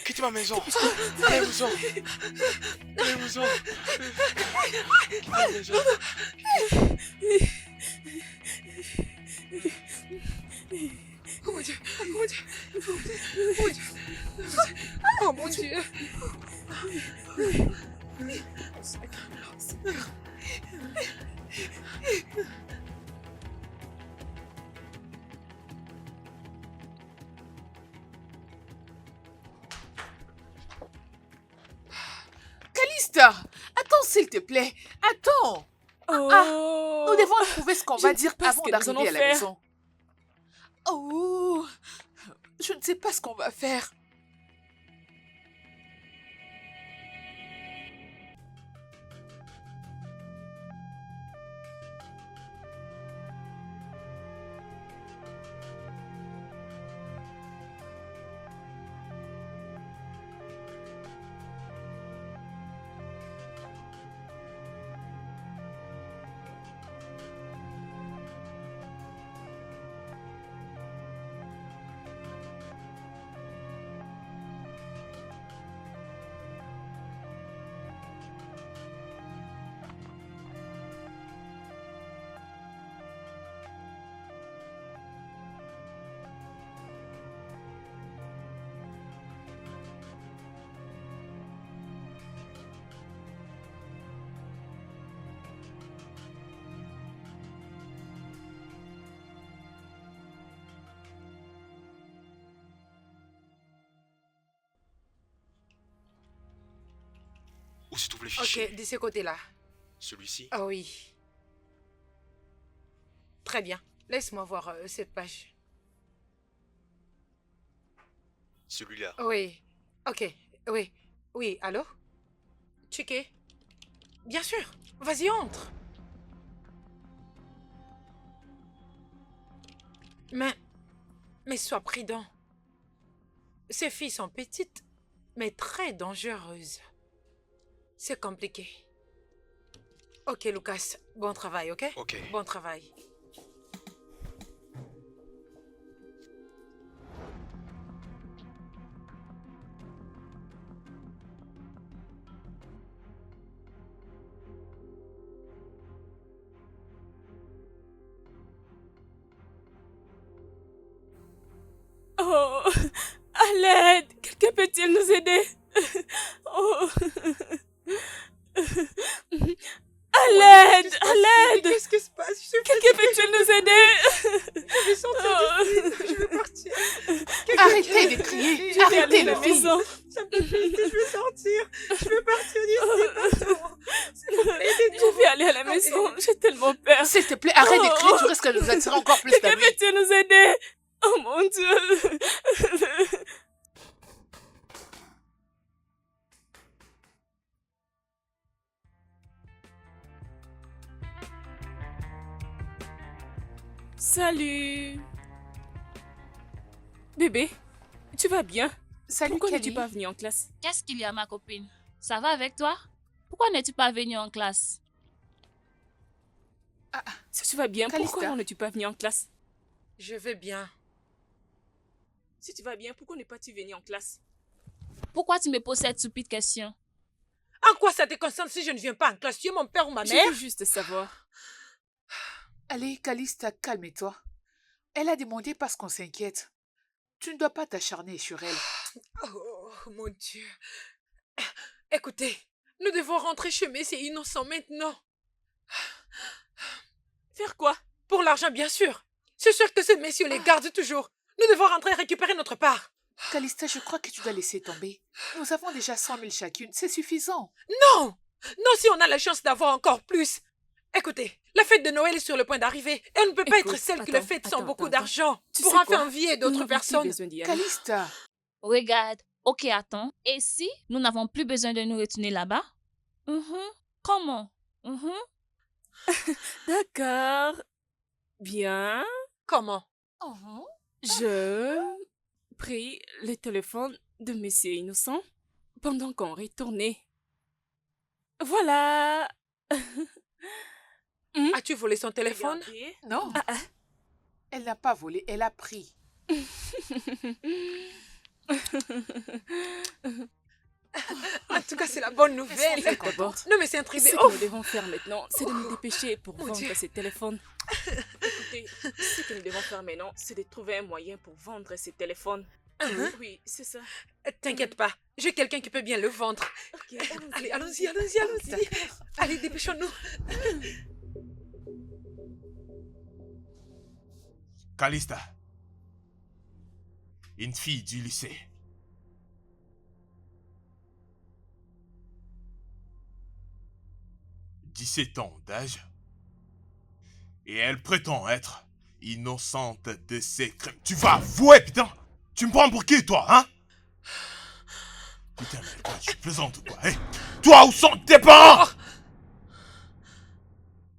Quittez ma maison. Allez-vous-en. Allez-vous-en. Quittez ma maison. Oh mon Dieu, oh mon Dieu, oh mon Dieu, oh mon Dieu. Calista, attends s'il te plaît, attends. Nous devons trouver ce qu'on va dire avant d'arriver à la maison. Oh, je ne sais pas ce qu'on va faire. Où se trouvent les fichiers? Ok, de ce côté-là. Celui-ci? Ah oui. Très bien. Laisse-moi voir cette page. Celui-là. Oui. Ok. Oui. Oui, allô? Checké? Bien sûr. Vas-y, entre. Mais sois prudent. Ces filles sont petites, mais très dangereuses. C'est compliqué. Ok, Lucas. Bon travail, ok? Ok. Bon travail. Oh, à l'aide! Quelqu'un peut-il nous aider? Oh. À l'aide! À l'aide! Qu'est-ce qui se passe? Quelqu'un peut-il nous aider? Je vais sortir d'ici. Je veux partir. Arrêtez de crier. Je vais aller Arrêtez à la les filles. maison. Ça me fait pitié, je veux sortir. Je veux partir d'ici. Pardon. S'il vous plaît, aidez-nous. Je vais aller à la maison. J'ai tellement peur. S'il te plaît, arrête de crier, tu risques de nous attirer encore plus Quelqu'un d'amis. peut-il nous aider? Oh mon Dieu! Salut! Bébé, tu vas bien? Salut Pourquoi Kelly. n'es-tu pas venue en classe? Qu'est-ce qu'il y a, ma copine? Ça va avec toi? Pourquoi n'es-tu pas venue en classe? Si tu vas bien, Calista. pourquoi n'es-tu pas venue en classe? Je vais bien. Si tu vas bien, pourquoi n'es pas-tu venue en classe? Pourquoi tu me poses cette stupide question? En quoi ça te concerne si je ne viens pas en classe? Tu es mon père ou ma Je mère? veux juste savoir. Allez, Calista, calme-toi. Elle a demandé parce qu'on s'inquiète. Tu ne dois pas t'acharner sur elle. Oh, mon Dieu. Écoutez, nous devons rentrer chez Messie innocent maintenant. Faire quoi? Pour l'argent, bien sûr. C'est sûr que ces messieurs les gardent toujours. Nous devons rentrer et récupérer notre part. Calista, je crois que tu dois laisser tomber. Nous avons déjà 100 000 chacune, c'est suffisant. Non! Non, si on a la chance d'avoir encore plus. Écoutez, la fête de Noël est sur le point d'arriver et on ne peut pas Écoute, être celle qui le attends, fête sans attends, beaucoup attends. d'argent Tu pour sais en quoi? faire envier Nous d'autres n'avons plus personnes. besoin d'y aller. Calista, Regarde, ok, attends. Et si nous n'avons plus besoin de nous retourner là-bas? Comment? D'accord. Bien. Comment? Je pris le téléphone de Monsieur Innocent pendant qu'on retournait. Voilà. As-tu volé son téléphone? Regardez. Non. Elle n'a pas volé, elle a pris. En tout cas, c'est la bonne nouvelle. Elle est contente. Non, mais c'est un truc Ce de que nous ouf. devons faire maintenant, c'est de nous dépêcher pour Mon vendre Dieu. ces téléphones. Écoutez, ce que nous devons faire maintenant, c'est de trouver un moyen pour vendre ces téléphones. Hein? Oui, c'est ça. T'inquiète pas, j'ai quelqu'un qui peut bien le vendre. Ok, Allez, allons-y. Allez, dépêchons-nous. Calista. Une fille du lycée. « 17 ans d'âge. Et elle prétend être innocente de ses crimes. Tu vas avouer, putain! Tu me prends pour qui, toi, hein? Putain, mais quoi, tu plaisantes ou quoi, hein? Toi, où sont tes parents?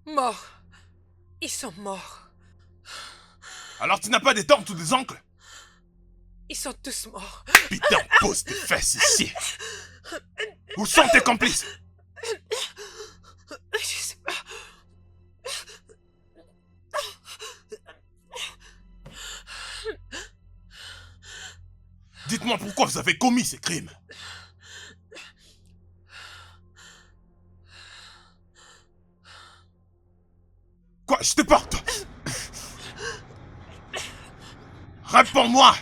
Morts. Ils sont morts. Alors tu n'as pas des tantes ou des oncles? Ils sont tous morts. Putain, pose tes fesses ici. Où sont tes complices? Je sais pas. Dites-moi pourquoi vous avez commis ces crimes. Quoi, je te porte? Réponds-moi.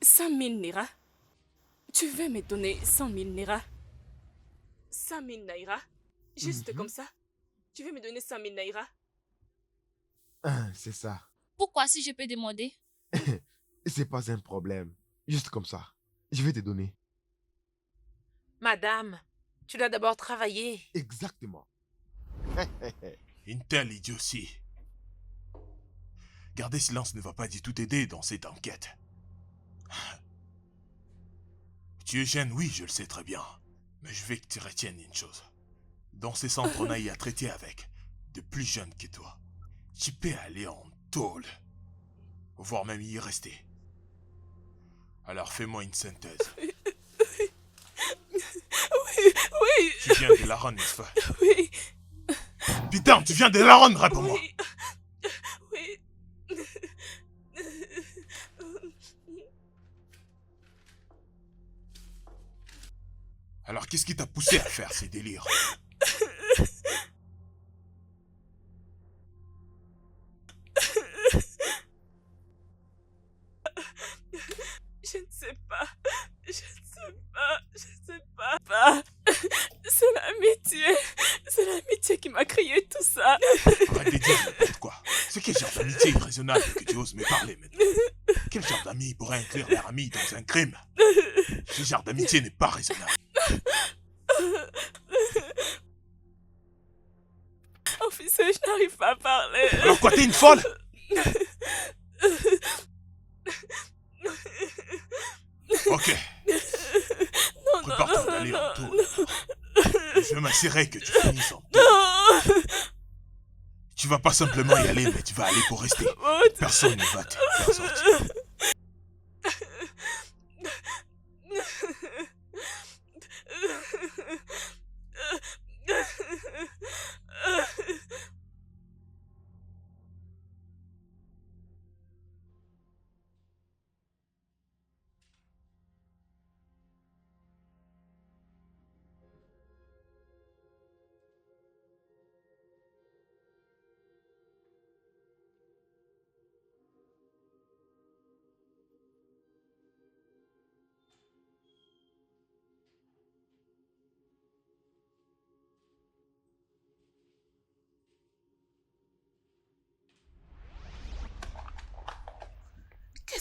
$100 000 Naira. Tu veux me donner 100 000 Naira? 100 000 naira. Juste comme ça. Tu veux me donner 100 000 naira? C'est ça. Pourquoi, si je peux demander? C'est pas un problème. Juste comme ça. Je vais te donner. Madame, tu dois d'abord travailler. Exactement. Une telle idiotie. Garder silence ne va pas du tout t'aider dans cette enquête. Tu es jeune, oui, je le sais très bien. Mais je veux que tu retiennes une chose. Dans ces centres, on a eu à traiter avec de plus jeunes que toi. Tu peux aller en tôle. Voire même y rester. Alors fais-moi une synthèse. Oui, Tu viens de la Ronde, n'est-ce pas? oui, Putain, tu viens de la Ronde, réponds-moi. Oui. Oui. Alors qu'est-ce qui t'a poussé à faire ces délires? Je ne sais pas. Je ne sais pas. Je ne sais pas. pas. C'est l'amitié. C'est l'amitié qui m'a crié tout ça. Arrête de dire n'importe quoi. C'est quel genre d'amitié irraisonnable que tu oses me parler maintenant? Quel genre d'ami pourrait inclure leur ami dans un crime? Ce genre d'amitié n'est pas raisonnable. Officier, je n'arrive pas à parler. Alors quoi, t'es une folle? Ok, Non, prépare-toi d'aller en tôle. Je vais m'assurer que tu finisses en tôle. non. Tu vas pas simplement y aller, mais tu vas aller pour rester. Mon Dieu. Personne ne va te faire sortir.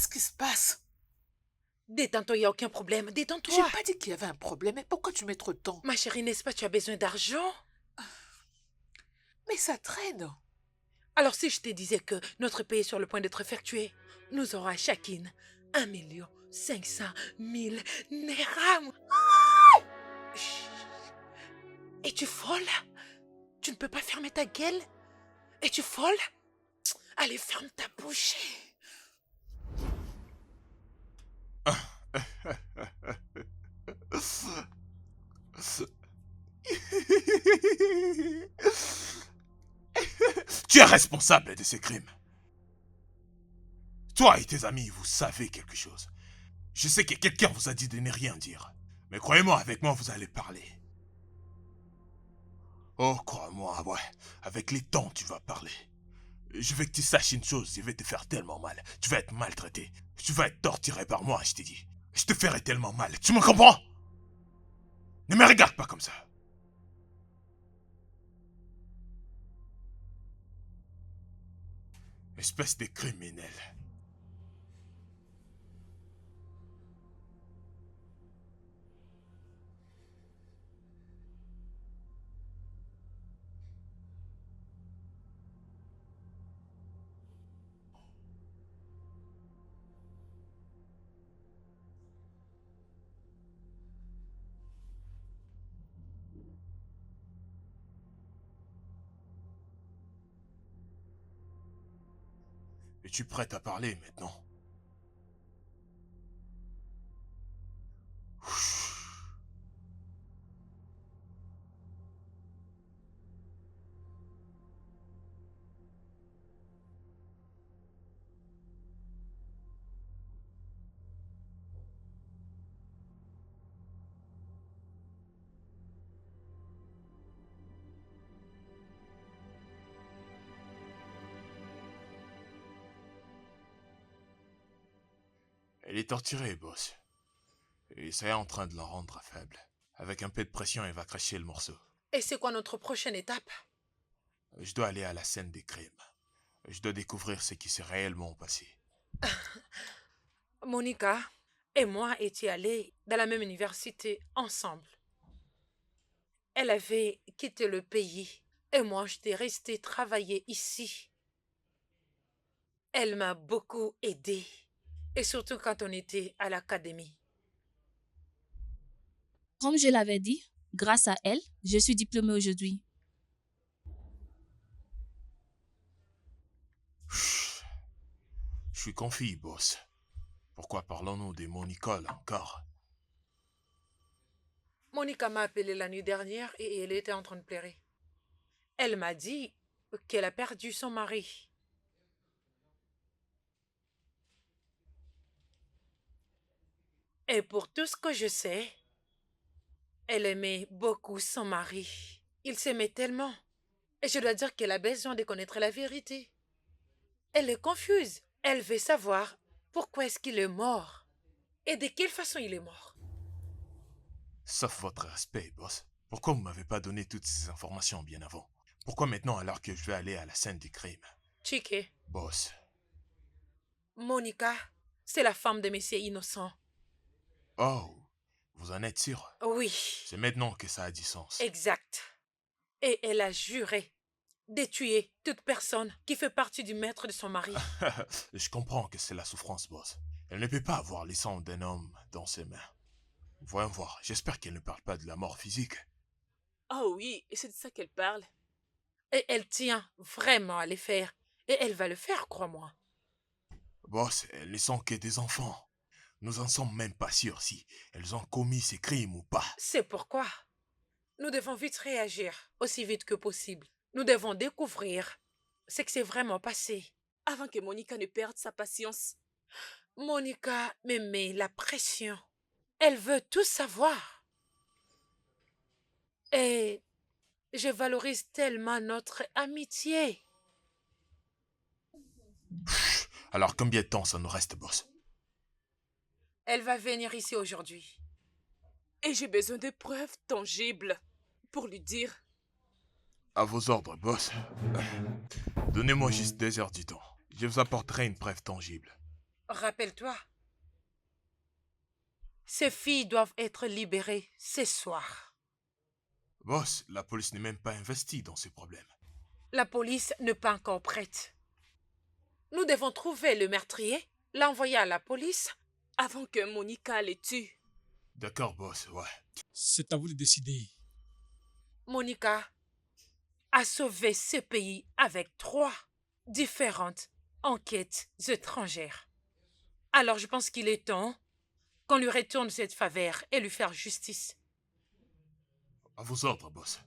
Qu'est-ce qui se passe? Détends-toi, il n'y a aucun problème. Détends-toi. J'ai pas dit qu'il y avait un problème, mais pourquoi tu mets trop de temps? Ma chérie, n'est-ce pas, tu as besoin d'argent? Mais ça traîne. Alors si je te disais que notre pays est sur le point d'être effectué, nous aurons chacune 1 500 000 dirhams. Chut. Es-tu folle? Tu ne peux pas fermer ta gueule? Es-tu folle? Allez, ferme ta bouche. Tu es responsable de ces crimes. Toi et tes amis, vous savez quelque chose. Je sais que quelqu'un vous a dit de ne rien dire. Mais croyez-moi, avec moi, vous allez parler. Oh, crois-moi, ouais. Avec les temps, tu vas parler. Je veux que tu saches une chose, je vais te faire tellement mal. Tu vas être maltraité. Tu vas être torturé par moi, je t'ai dit. Je te ferai tellement mal. Tu me comprends? Ne me regarde pas comme ça. Espèce de criminel. Es-tu prête à parler maintenant? Elle est torturée, boss. Et ça est en train de la rendre faible. Avec un peu de pression, elle va cracher le morceau. Et c'est quoi notre prochaine étape? Je dois aller à la scène des crimes. Je dois découvrir ce qui s'est réellement passé. Monica et moi étions allés dans la même université ensemble. Elle avait quitté le pays et moi j'étais restée travailler ici. Elle m'a beaucoup aidée, et surtout quand on était à l'académie. Comme je l'avais dit, grâce à elle, je suis diplômée aujourd'hui. Chut. Je suis confus, boss. Pourquoi parlons-nous de mon Nicole encore? Monica m'a appelé la nuit dernière et elle était en train de pleurer. Elle m'a dit qu'elle a perdu son mari. Et pour tout ce que je sais, elle aimait beaucoup son mari. Il s'aimait tellement. Et je dois dire qu'elle a besoin de connaître la vérité. Elle est confuse. Elle veut savoir pourquoi est-ce qu'il est mort. Et de quelle façon il est mort. Sauf votre respect, boss. Pourquoi vous m'avez pas donné toutes ces informations bien avant? Pourquoi maintenant alors que je vais aller à la scène du crime? Chike, Boss. Monica, c'est la femme de Monsieur Innocent. Oh, vous en êtes sûr? Oui, C'est maintenant que ça a du sens. exact. Et elle a juré de tuer toute personne qui fait partie du maître de son mari. Je comprends que c'est la souffrance, boss. Elle ne peut pas avoir le sang d'un homme dans ses mains. Voyons voir, j'espère qu'elle ne parle pas de la mort physique. Oh oui, et c'est de ça qu'elle parle. Et elle tient vraiment à le faire. Et elle va le faire, crois-moi. Boss, elles ne sont que des enfants. Nous en sommes même pas sûrs si elles ont commis ces crimes ou pas. C'est pourquoi nous devons vite réagir, aussi vite que possible. Nous devons découvrir ce qui s'est vraiment passé. Avant que Monica ne perde sa patience. Monica me met la pression. Elle veut tout savoir. Et je valorise tellement notre amitié. Alors combien de temps ça nous reste, boss? Elle va venir ici aujourd'hui. Et j'ai besoin de preuves tangibles pour lui dire. À vos ordres, boss. Donnez-moi juste 2 heures du temps. Je vous apporterai une preuve tangible. Rappelle-toi. Ces filles doivent être libérées ce soir. Boss, la police n'est même pas investie dans ces problèmes. La police n'est pas encore prête. Nous devons trouver le meurtrier, l'envoyer à la police. Avant que Monica les tue. D'accord, boss, ouais. C'est à vous de décider. Monica a sauvé ce pays avec 3 différentes enquêtes étrangères. Alors je pense qu'il est temps qu'on lui retourne cette faveur et lui faire justice. À vos ordres, boss.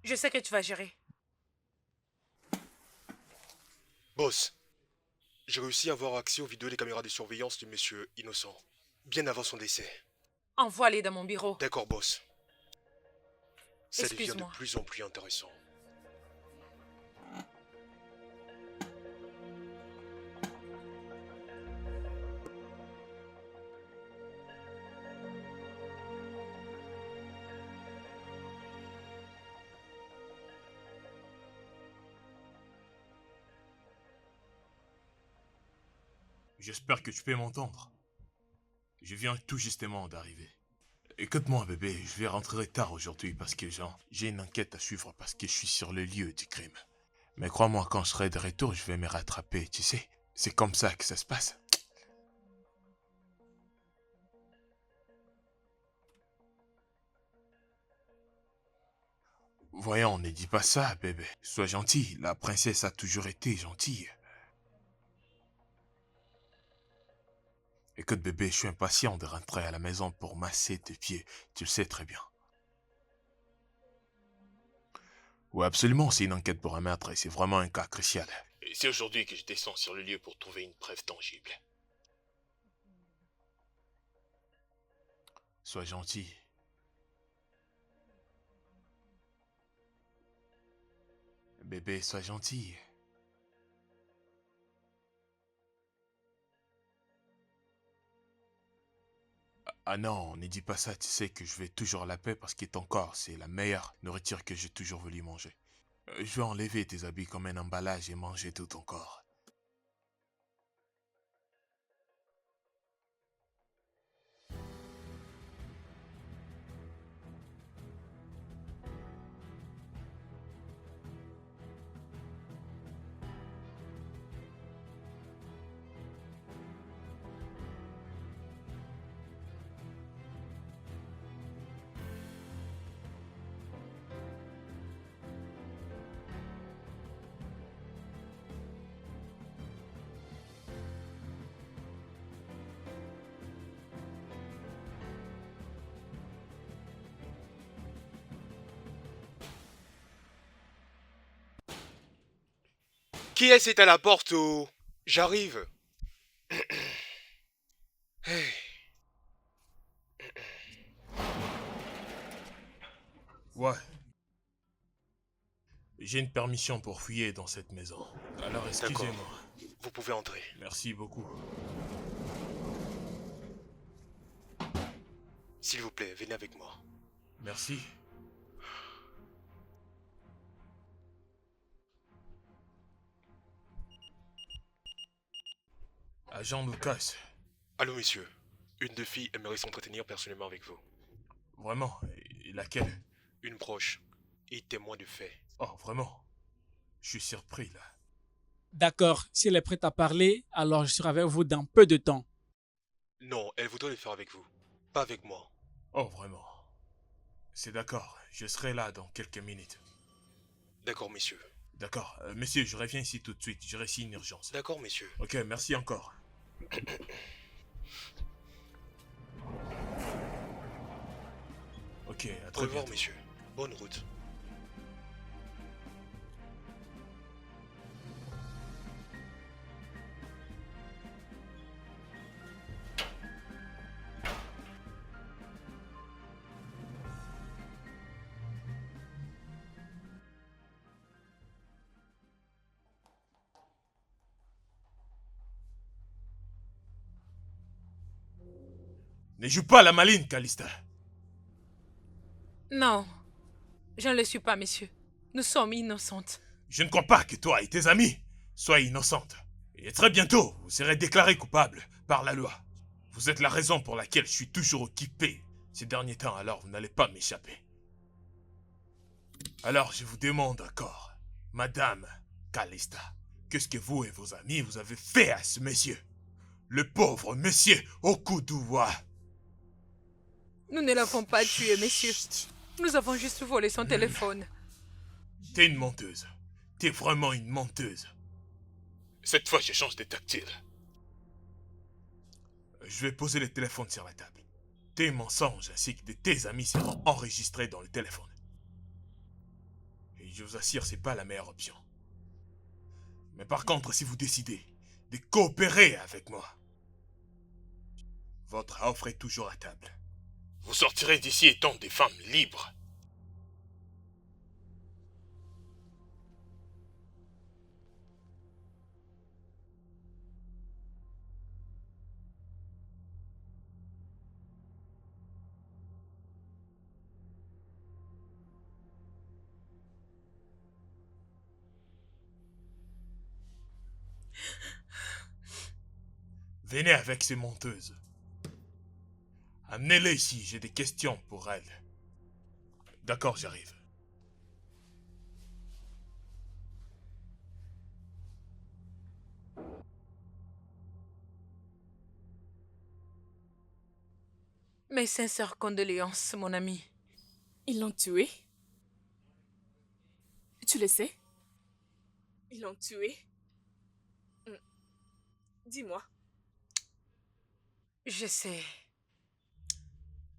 Je sais que tu vas gérer. Boss, j'ai réussi à avoir accès aux vidéos des caméras de surveillance du monsieur innocent, bien avant son décès. Envoie-les dans mon bureau. D'accord, boss. Ça devient de Excuse-moi. plus en plus intéressant. J'espère que tu peux m'entendre. Je viens tout justement d'arriver. Écoute-moi, bébé, je vais rentrer tard aujourd'hui parce que j'ai une enquête à suivre parce que je suis sur le lieu du crime. Mais crois-moi, quand je serai de retour, je vais me rattraper, tu sais. C'est comme ça que ça se passe. Voyons, ne dis pas ça, bébé. Sois gentil, la princesse a toujours été gentille. Écoute, bébé, je suis impatient de rentrer à la maison pour masser tes pieds. Tu le sais très bien. Oui, absolument, c'est une enquête pour un meurtre et c'est vraiment un cas crucial. Et c'est aujourd'hui que je descends sur le lieu pour trouver une preuve tangible. Sois gentil. Bébé, sois gentil. Ah non, ne dis pas ça, tu sais que je vais toujours la paix parce que ton corps, c'est la meilleure nourriture que j'ai toujours voulu manger. Je vais enlever tes habits comme un emballage et manger tout ton corps. Qui est-ce à la porte ou... J'arrive. Hey. Ouais. J'ai une permission pour fouiller dans cette maison. Alors excusez-moi. Vous pouvez entrer. Merci beaucoup. S'il vous plaît, venez avec moi. Merci. Agent Lucas. Allô, monsieur. Une de filles aimerait s'entretenir personnellement avec vous. Vraiment? Et laquelle? Une proche et témoin de fait. Oh, vraiment? Je suis surpris, là. D'accord, si elle est prête à parler, alors je serai avec vous dans peu de temps. Non, elle voudrait le faire avec vous. Pas avec moi. Oh, vraiment? C'est d'accord. Je serai là dans quelques minutes. D'accord, messieurs. D'accord. Messieurs, je reviens ici tout de suite. J'ai reçu une urgence. D'accord, messieurs. Ok, merci encore. Ok, à Au très revoir, bientôt. messieurs. Bonne route. Ne joue pas la maline, Calista. Non, je ne le suis pas, monsieur. Nous sommes innocentes. Je ne crois pas que toi et tes amis soient innocentes. Et très bientôt, vous serez déclaré coupable par la loi. Vous êtes la raison pour laquelle je suis toujours occupé ces derniers temps, alors vous n'allez pas m'échapper. Alors je vous demande encore, Madame Calista, qu'est-ce que vous et vos amis vous avez fait à ce monsieur? Le pauvre monsieur au cou d'oie. Nous ne l'avons pas tué, messieurs. Nous avons juste volé son téléphone. T'es une menteuse. T'es vraiment une menteuse. Cette fois, je change de tactile. Je vais poser le téléphone sur la table. Tes mensonges ainsi que de tes amis seront enregistrés dans le téléphone. Et je vous assure, c'est pas la meilleure option. Mais par contre, si vous décidez de coopérer avec moi, votre offre est toujours à table. Vous sortirez d'ici étant des femmes libres. Venez avec ces menteuses. Amenez-les ici, j'ai des questions pour elles. D'accord, j'arrive. Mes sincères condoléances, mon ami. Ils l'ont tué? Tu le sais? Ils l'ont tué. Dis-moi. Je sais.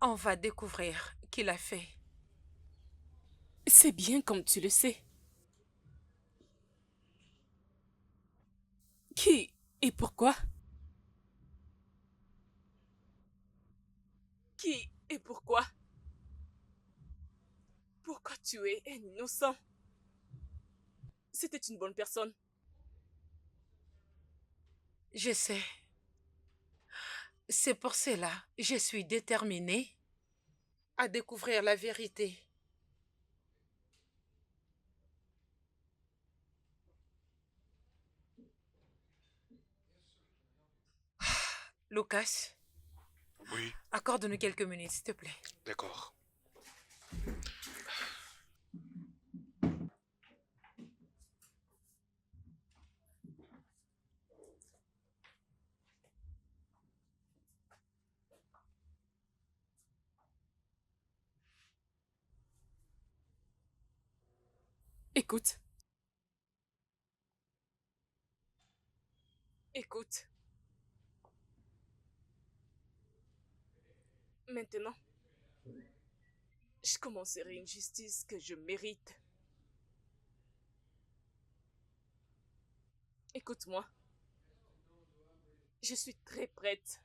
On va découvrir qui l'a fait. C'est bien comme tu le sais. Qui et pourquoi? Qui et pourquoi? Pourquoi tuer un innocent? C'était une bonne personne. Je sais. C'est pour cela que je suis déterminée à découvrir la vérité. Lucas, Oui, accorde-nous quelques minutes, s'il te plaît. d'accord. Écoute, Écoute. Maintenant, je commencerai une justice que je mérite. Écoute-moi. Je suis très prête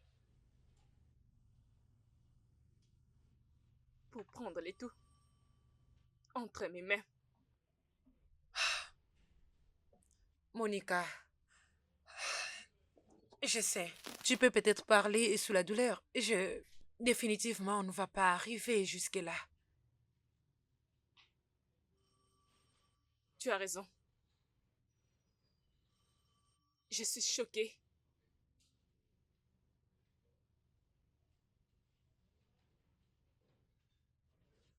pour prendre les tout entre mes mains. Monica, je sais, tu peux peut-être parler sous la douleur. Définitivement, on ne va pas arriver jusque-là. Tu as raison. Je suis choquée.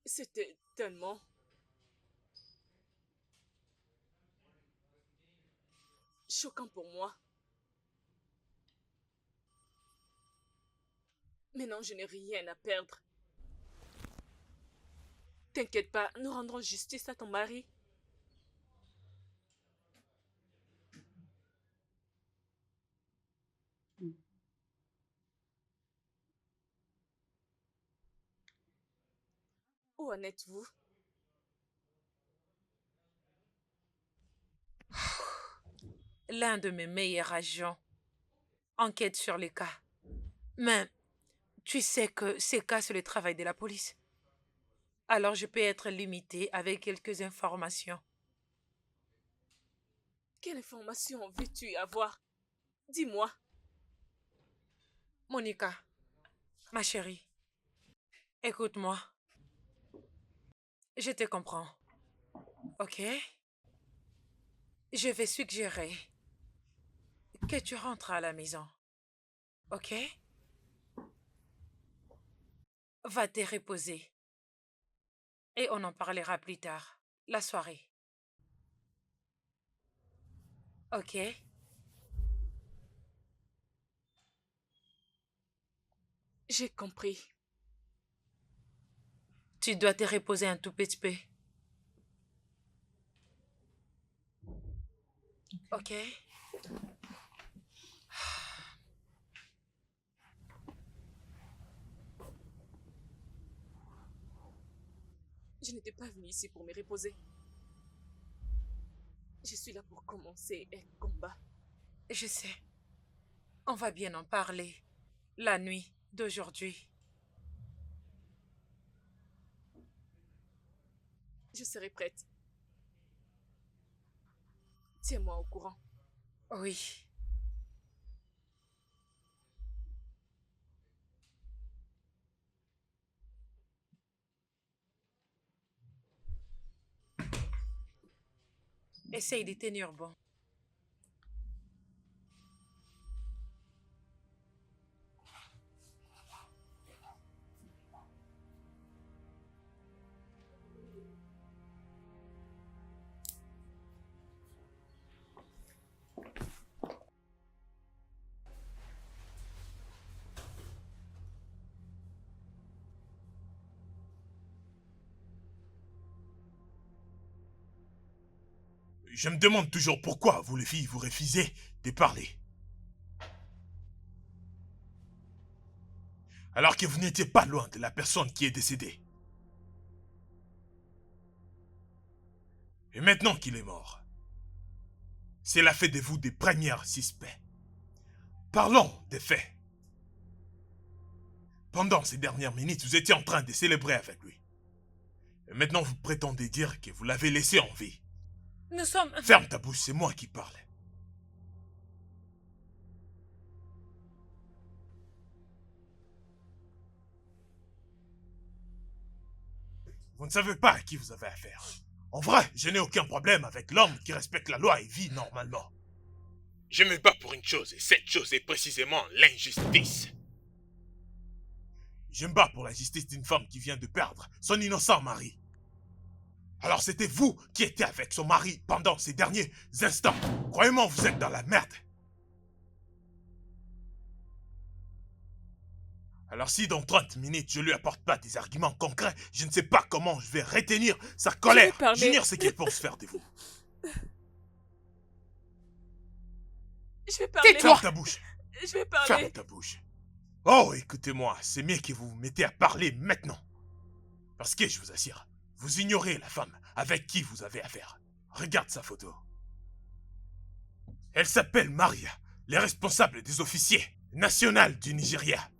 C'était tellement... choquant pour moi. Maintenant, je n'ai rien à perdre. T'inquiète pas, nous rendrons justice à ton mari. Où en êtes-vous? L'un de mes meilleurs agents enquête sur les cas. Mais tu sais que ces cas, c'est le travail de la police. Alors je peux être limitée avec quelques informations. Quelle information veux-tu avoir? Dis-moi. Monica, ma chérie, écoute-moi. Je te comprends. Ok? Je vais suggérer que tu rentres à la maison. Ok? Va te reposer. Et on en parlera plus tard. La soirée. Ok? J'ai compris. Tu dois te reposer un tout petit peu. Ok? Je n'étais pas venue ici pour me reposer. Je suis là pour commencer un combat. Je sais. On va bien en parler. La nuit d'aujourd'hui. Je serai prête. Tiens-moi au courant. Oui. Essaye de tenir bon. Je me demande toujours pourquoi vous les filles vous refusez de parler. Alors que vous n'étiez pas loin de la personne qui est décédée. Et maintenant qu'il est mort, cela fait de vous des premiers suspects. Parlons des faits. Pendant ces dernières minutes, vous étiez en train de célébrer avec lui. Et maintenant vous prétendez dire que vous l'avez laissé en vie. Nous sommes... Ferme ta bouche, c'est moi qui parle. Vous ne savez pas à qui vous avez affaire. En vrai, je n'ai aucun problème avec l'homme qui respecte la loi et vit normalement. Je me bats pour une chose, et cette chose est précisément l'injustice. Je me bats pour la justice d'une femme qui vient de perdre son innocent mari. Alors c'était vous qui étiez avec son mari pendant ces derniers instants. Croyez-moi, vous êtes dans la merde. Alors si dans 30 minutes je lui apporte pas des arguments concrets, je ne sais pas comment je vais retenir sa colère. J'ignore ce qu'il pense faire de vous. Je vais parler. Ferme ta bouche. Je vais parler. Ferme ta bouche. Oh, écoutez-moi, c'est mieux que vous vous mettez à parler maintenant. Parce que je vous assure, vous ignorez la femme avec qui vous avez affaire. Regarde sa photo. Elle s'appelle Maria, les responsables des officiers nationaux du Nigeria.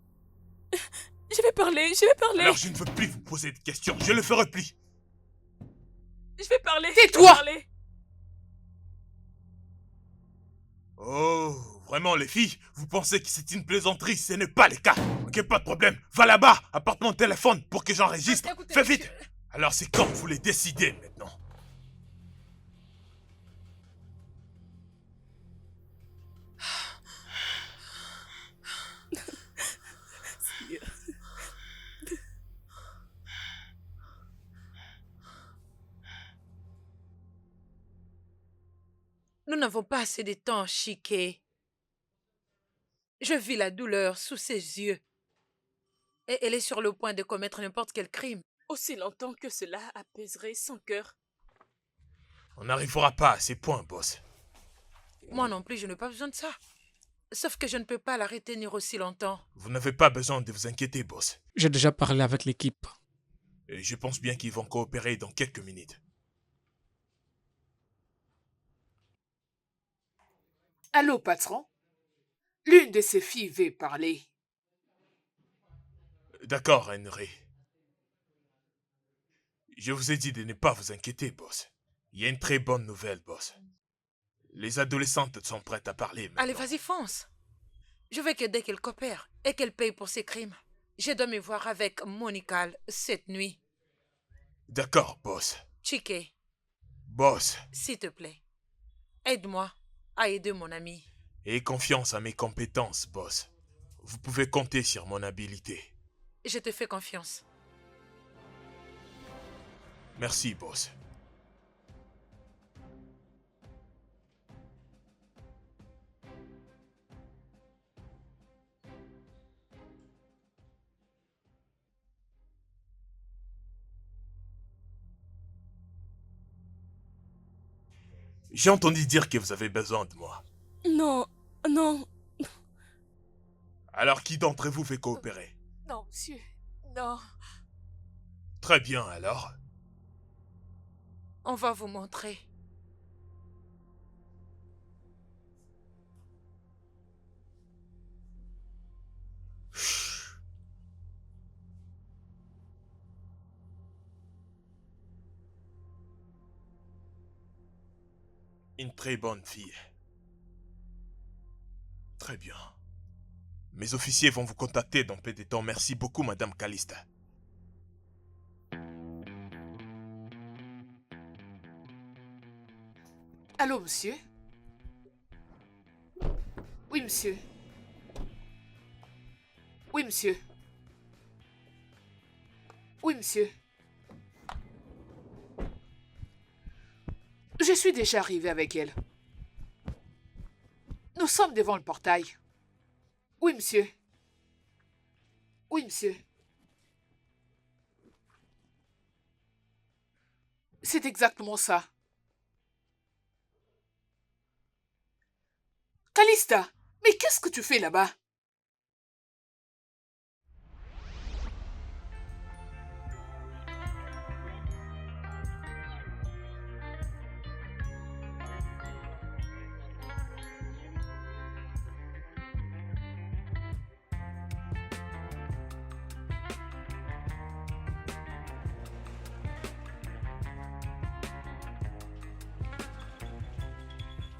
Je vais parler, je vais parler. Alors je ne veux plus vous poser de questions, je le ferai plus. Je vais parler. Tais-toi! Oh, vraiment les filles, vous pensez que c'est une plaisanterie, ce n'est pas le cas. Ok, pas de problème. Va là-bas, apporte mon téléphone pour que j'enregistre. Écoutez, Fais vite. monsieur. Alors c'est comme vous les décidez maintenant. Nous n'avons pas assez de temps, Chiquet. Je vis la douleur sous ses yeux. Et elle est sur le point de commettre n'importe quel crime. Aussi longtemps que cela apaiserait son cœur. On n'arrivera pas à ces points, boss. Moi non plus, je n'ai pas besoin de ça. Sauf que je ne peux pas la retenir aussi longtemps. Vous n'avez pas besoin de vous inquiéter, boss. J'ai déjà parlé avec l'équipe. Et je pense bien qu'ils vont coopérer dans quelques minutes. Allô, patron? L'une de ces filles veut parler. D'accord, Henry. Je vous ai dit de ne pas vous inquiéter, boss. Il y a une très bonne nouvelle, boss. Les adolescentes sont prêtes à parler maintenant. Allez, vas-y, fonce. Je veux que dès qu'elle coopère et qu'elle paye pour ses crimes, je dois me voir avec Monica cette nuit. D'accord, boss. Chiquet, Boss. s'il te plaît, aide-moi à aider mon ami. Ayez confiance à mes compétences, boss. Vous pouvez compter sur mon habileté. Je te fais confiance. Merci, boss. J'ai entendu dire que vous avez besoin de moi. Non, non. Alors qui d'entre vous fait coopérer? Non, monsieur. Non. Très bien alors. On va vous montrer. Une très bonne fille. Très bien. Mes officiers vont vous contacter dans peu de temps. Merci beaucoup, Madame Calista. Allô, monsieur? Oui, monsieur. Oui, monsieur. Oui, monsieur. Je suis déjà arrivé avec elle. Nous sommes devant le portail. Oui, monsieur. Oui, monsieur. C'est exactement ça. Calista, mais qu'est-ce que tu fais là-bas?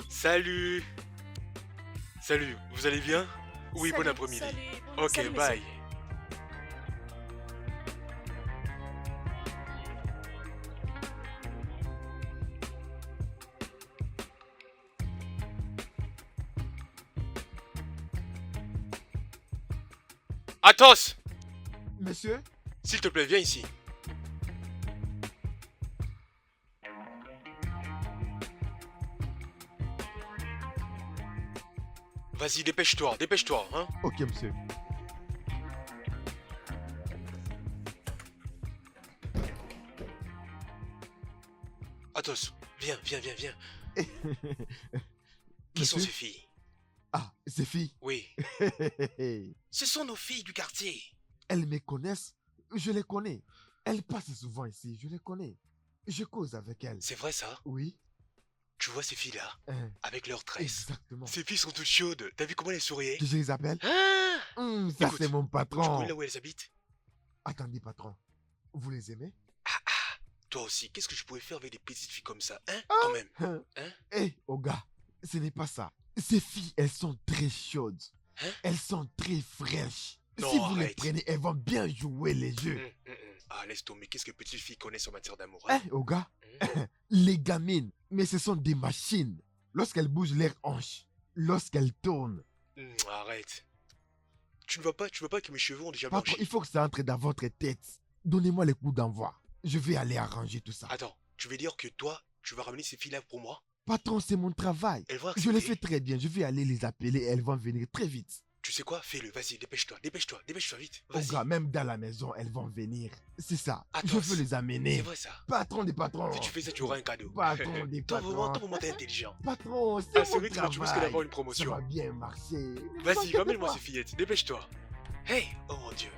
Salut. Salut, vous allez bien? Oui, bon après-midi. Ok, bye. Athos! Monsieur? S'il te plaît, viens ici. Vas-y, dépêche-toi, dépêche-toi, hein? Ok, monsieur. Athos, viens, viens, viens, viens. Qui sont Monsieur? ces filles? Ah, ces filles. Oui. Ce sont nos filles du quartier. Elles me connaissent. Je les connais. Elles passent souvent ici. Je les connais. Je cause avec elles. C'est vrai ça? Oui. Tu vois ces filles-là? Hein, Avec leurs tresses. exactement. Ces filles sont toutes chaudes. T'as vu comment elles souriaient? Que je les appelle? Ah! Ça, Écoute, c'est mon Tu patron. connais là où elles habitent? Attendez, patron. Vous les aimez? Toi aussi, qu'est-ce que je pouvais faire avec des petites filles comme ça, hein? Ah! Quand même. Hein? Hein? Hé, Oga, ce n'est pas ça. Ces filles, elles sont très chaudes. Hein? Elles sont très fraîches. Non, Si vous les arrête. prenez, elles vont bien jouer les jeux. Ah, laisse tomber. Qu'est-ce que petites filles connaissent en matière d'amour, Hé, hein? Oga, les gamines, mais ce sont des machines. Lorsqu'elles bougent leurs hanches, lorsqu'elles tournent. Arrête. Tu ne vois pas que mes cheveux ont déjà Patron, blanchi? il faut que ça entre dans votre tête. Donnez-moi les coups d'envoi. Je vais aller arranger tout ça. Attends, tu veux dire que toi, tu vas ramener ces filles-là pour moi? Patron, c'est mon travail. Elles vont Je le accepter? fais très bien. Je vais aller les appeler. Elles vont venir très vite. Tu sais quoi? Fais-le, vas-y, dépêche-toi, dépêche-toi, dépêche-toi vite. Vas-y. Oga, même dans la maison, elles vont venir. C'est ça. Attends, Je veux les amener. C'est vrai ça. Patron des patrons. Si tu fais ça, tu auras un cadeau. Patron des Toi, patrons. vraiment, t'es intelligent. Patron, Ah, c'est c'est mon vrai que travail. tu risques d'avoir une Ça promotion. va bien marcher. Vas-y, ramène-moi ces fillettes, dépêche-toi. Hey, oh mon dieu.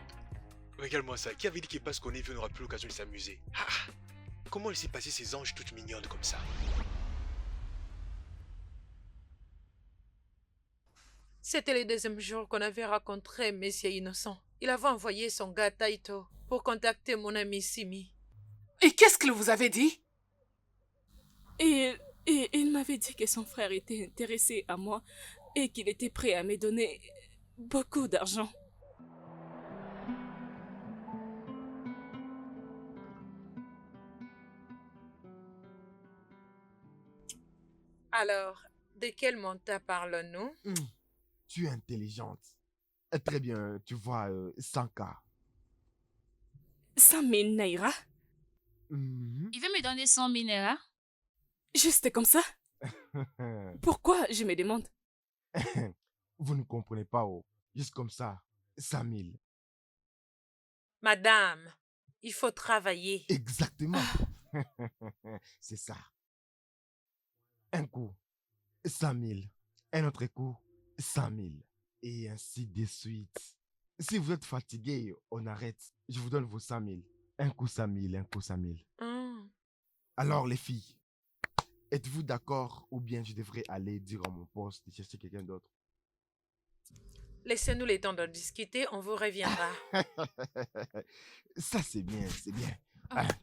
Regarde-moi ça, qui avait dit que parce qu'on est vieux, on n'aura plus l'occasion de s'amuser? Ah, comment il s'est passé ces anges toutes mignonnes comme ça? C'était le deuxième jour qu'on avait rencontré Monsieur Innocent. Il avait envoyé son gars Taito pour contacter mon ami Simi. Et qu'est-ce qu'il vous avait dit? Et il m'avait dit que son frère était intéressé à moi et qu'il était prêt à me donner beaucoup d'argent. Alors, De quel montant parlons-nous? Tu es intelligente. Très bien, tu vois, 100K. 100 000 naira? Mhm. Il veut me donner 100 000 naira. Juste comme ça? Pourquoi, je me demande? Vous ne comprenez pas, oh. Juste comme ça, 100 000. Madame, il faut travailler. Exactement. C'est ça. Un coup, 100 000. Un autre coup, 100 000. Et ainsi de suite. Si vous êtes fatigué, on arrête. Je vous donne vos 100 000. Un coup 100 000, un coup 100 000. Alors, les filles, êtes-vous d'accord ou bien je devrais aller dire à mon poste de chercher quelqu'un d'autre? Laissez-nous le temps de discuter, on vous reviendra. Ça, c'est bien, c'est bien.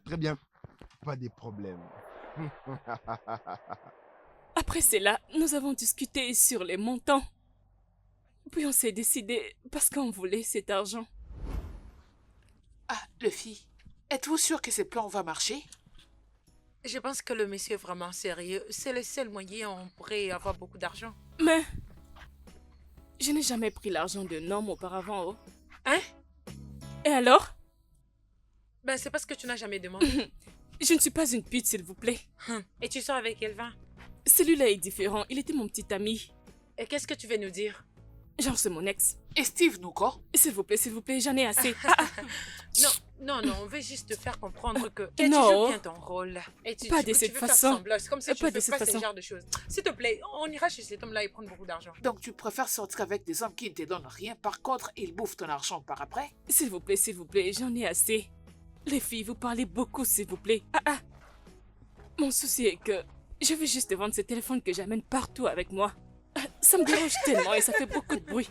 Très bien. Pas de problème. Après cela, nous avons discuté sur les montants. Puis on s'est décidé parce qu'on voulait cet argent. Ah, les filles, êtes-vous sûr que ce plan va marcher? Je pense que le monsieur est vraiment sérieux. C'est le seul moyen où on pourrait avoir beaucoup d'argent. Mais je n'ai jamais pris l'argent d'un homme auparavant. Oh. Hein? Et alors? Ben, c'est parce que tu n'as jamais demandé. Je ne suis pas une pute, s'il vous plaît. Et tu sors avec Elvin? Celui-là est différent. Il était mon petit ami. Et qu'est-ce que tu veux nous dire? Genre, c'est mon ex. Et Steve, nous quoi? S'il vous plaît, j'en ai assez. Non, on veut juste te faire comprendre que Non. tu joues bien ton rôle. Et Pas de tu cette veux faire façon. semblant. C'est comme si tu Pas ne de fais cette pas ce façon. genre de choses. S'il te plaît, on ira chez cet homme-là et prendre beaucoup d'argent. Donc tu préfères sortir avec des hommes qui ne te donnent rien. Par contre, ils bouffent ton argent par après? S'il vous plaît, j'en ai assez. Les filles, vous parlez beaucoup, s'il vous plaît. Mon souci est que je veux juste vendre ce téléphone que j'amène partout avec moi. Ça me dérange tellement et ça fait beaucoup de bruit.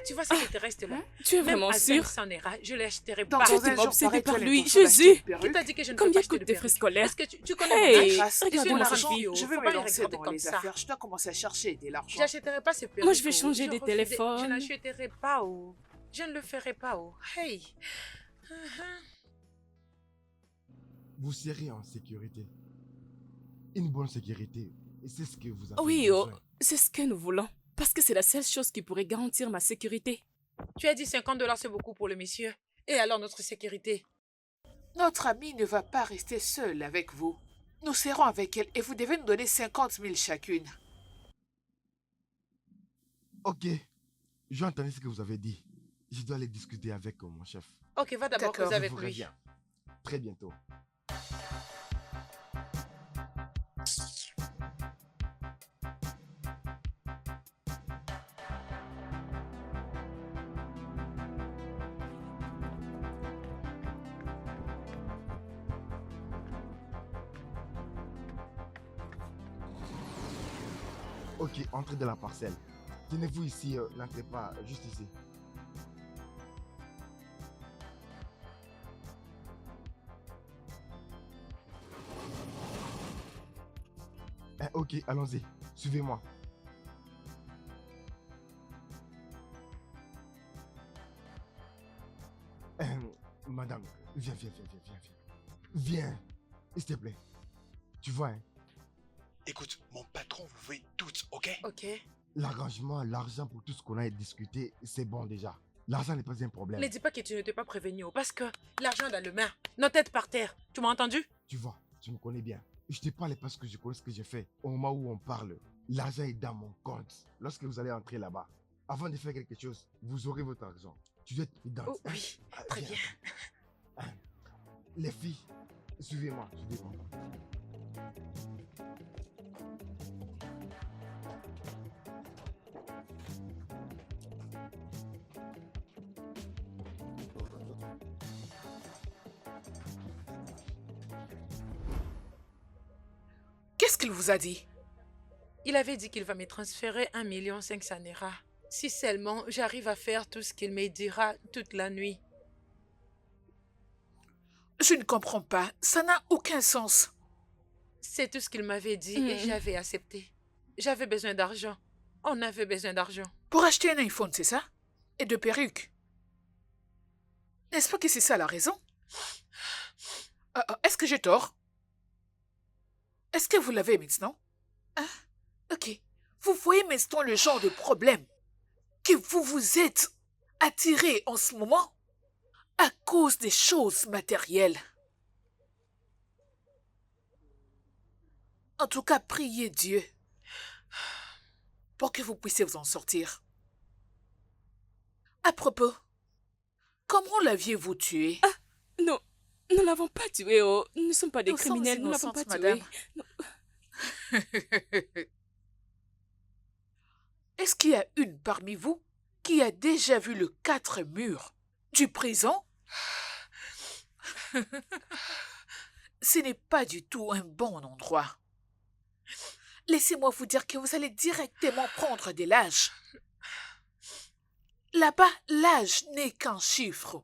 Tu vois ce qui te reste là? Tu es Même vraiment à sûr? 500 naira, je l'achèterai Donc, pas. Tu dans un t'es jour obsédé pareil, par tu as lui, l'intention d'acheter Jésus! une perruque? Qui t'a dit que je ne peux Combien pas acheter coûtent de tes perruque? frais scolaires? Est-ce que tu connais Hey, mon âge? Grâce, Je suis regardez une ma grande fille. fille, oh. Je Faut veux pas me les lancer regarder dans comme les ça. affaires. Je dois commencer à chercher de l'argent. J'achèterai pas ce perruque. Moi, je vais oh. changer Je de refuse. téléphone. Je n'achèterai pas, oh. Je ne le ferai pas, oh. Hey. Vous serez en sécurité. Une bonne sécurité. Et c'est ce que vous avez Oui, oh, besoin. c'est ce que nous voulons. Parce que c'est la seule chose qui pourrait garantir ma sécurité. Tu as dit 50 $, c'est beaucoup pour le monsieur. Et alors notre sécurité? Notre amie ne va pas rester seule avec vous. Nous serons avec elle et vous devez nous donner 50 000 chacune. Ok. J'ai entendu ce que vous avez dit. Je dois aller discuter avec mon chef. Ok, va d'abord D'accord, causer Je avec vous lui. reviens. Très bientôt. Ok, entrez dans la parcelle. Tenez-vous ici, n'entrez pas, juste ici. Ok, allons-y. Suivez-moi. Madame, viens. Viens, s'il te plaît. Tu vois, hein, Écoute, mon patron vous veut toutes, ok? Ok. l'arrangement, l'argent pour tout ce qu'on a discuté, c'est bon déjà. L'argent n'est pas un problème. Ne dis pas que tu ne t'es pas prévenu, oh, parce que l'argent dans le main, nos têtes par terre. Tu m'as entendu? Tu vois, tu me connais bien. Je te parle parce que je connais ce que j'ai fait. Au moment où on parle, l'argent est dans mon compte. Lorsque vous allez entrer là-bas, avant de faire quelque chose, vous aurez votre argent. Tu dois être prudente. Oh, oui, très viens. bien. Les filles, suivez-moi. Qu'est-ce qu'il vous a dit? Il avait dit qu'il va me transférer 1 500 000 naira. Si seulement j'arrive à faire tout ce qu'il me dira toute la nuit. Je ne comprends pas. Ça n'a aucun sens. C'est tout ce qu'il m'avait dit et j'avais accepté. J'avais besoin d'argent. On avait besoin d'argent. Pour acheter un iPhone, c'est ça? Et de perruques. N'est-ce pas que c'est ça la raison? Est-ce que j'ai tort? Est-ce que vous l'avez maintenant? Hein? Ok. Vous voyez maintenant le genre de problème que vous vous êtes attiré en ce moment à cause des choses matérielles. En tout cas, priez Dieu pour que vous puissiez vous en sortir. À propos, comment l'aviez-vous tué? Non, nous ne l'avons pas tué, oh. Nous ne sommes pas des Nous sommes criminels, nous ne l'avons pas innocentes, tué. madame. Est-ce qu'il y a une parmi vous qui a déjà vu le 4 murs du prison? Ce n'est pas du tout un bon endroit. Laissez-moi vous dire que vous allez directement prendre des lâches. Là-bas, l'âge n'est qu'un chiffre.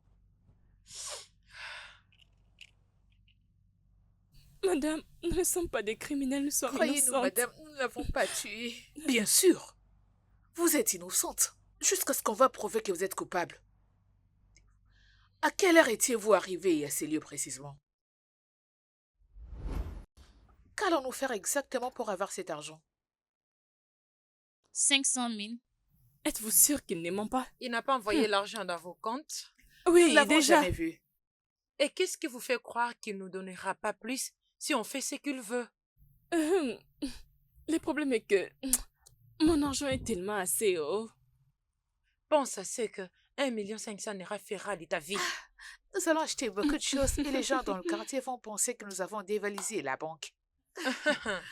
Madame, nous ne sommes pas des criminels, nous sommes Croyez-nous, innocentes. madame, nous ne l'avons pas tué. Bien sûr. Vous êtes innocente, jusqu'à ce qu'on va prouver que vous êtes coupable. À quelle heure étiez-vous arrivé à ces lieux précisément? Qu'allons-nous faire exactement pour avoir cet argent? 500 000. Êtes-vous sûr qu'il ne ment pas? Il n'a pas envoyé l'argent dans vos comptes. Nous Oui, ne l'avons déjà. jamais vu. Et qu'est-ce qui vous fait croire qu'il ne nous donnera pas plus si on fait ce qu'il veut? Euh, Le problème est que mon argent est tellement assez haut. Pense à ce que 1 500 000 Naira fera de ta vie. Nous allons acheter beaucoup de choses et les gens dans le quartier vont penser que nous avons dévalisé la banque.